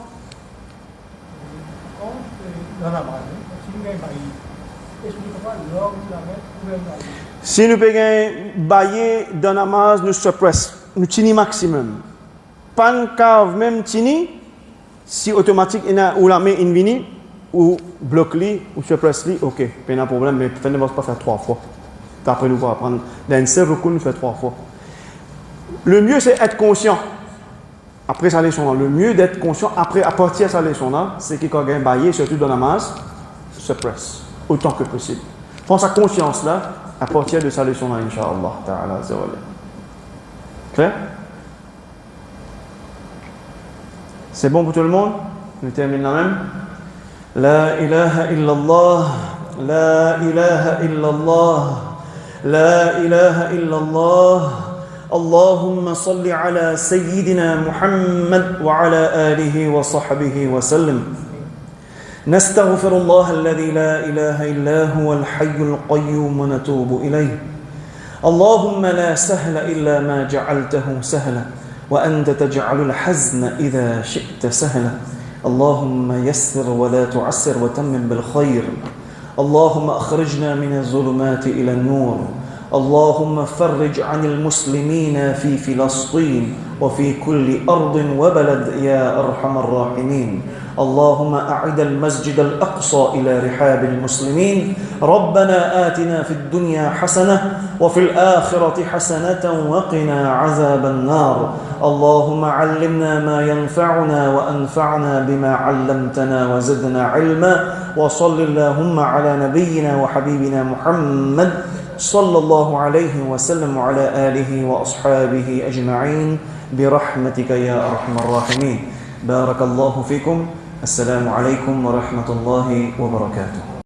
Si nous payons bailler dans namaz, nous suppressons. Nous tini maximum. Pas de cave, même tini. Si automatique ou la main invini ou bloque-li ou suppresse-li, ok, pas de problème, mais ne va pas faire 3 fois. Après nous va apprendre. Dans un seul recours, nous fait 3 fois. Le mieux c'est être conscient. Après sa leçon là, le mieux d'être conscient après à partir de sa leçon là, c'est que quand il y a un baillé, surtout dans la masse, suppresse autant que possible. Prends sa conscience là à partir de sa leçon là, Inch'Allah Ta'ala. Clair? C'est bon pour tout le monde? Nous terminons la même. La ilaha illallah, la ilaha illallah, la ilaha illallah. اللهم صل على سيدنا محمد وعلى آله وصحبه وسلم. نستغفر الله الذي لا إله إلا هو الحي القيوم ونتوب إليه. اللهم لا سهل إلا ما جعلته سهلا وأنت تجعل الحزن إذا شئت سهلا. اللهم يسر ولا تعسر وتمم بالخير. اللهم أخرجنا من الظلمات إلى النور. اللهم فرج عن المسلمين في فلسطين وفي كل أرض وبلد يا أرحم الراحمين. اللهم أعد المسجد الأقصى إلى رحاب المسلمين. ربنا آتنا في الدنيا حسنة وفي الآخرة حسنة وقنا عذاب النار. اللهم علمنا ما ينفعنا وأنفعنا بما علمتنا وزدنا علما. وصل اللهم على نبينا وحبيبنا محمد صلى الله عليه وسلم وعلى آله وأصحابه أجمعين برحمتك يا أرحم الراحمين. بارك الله فيكم. السلام عليكم ورحمة الله وبركاته.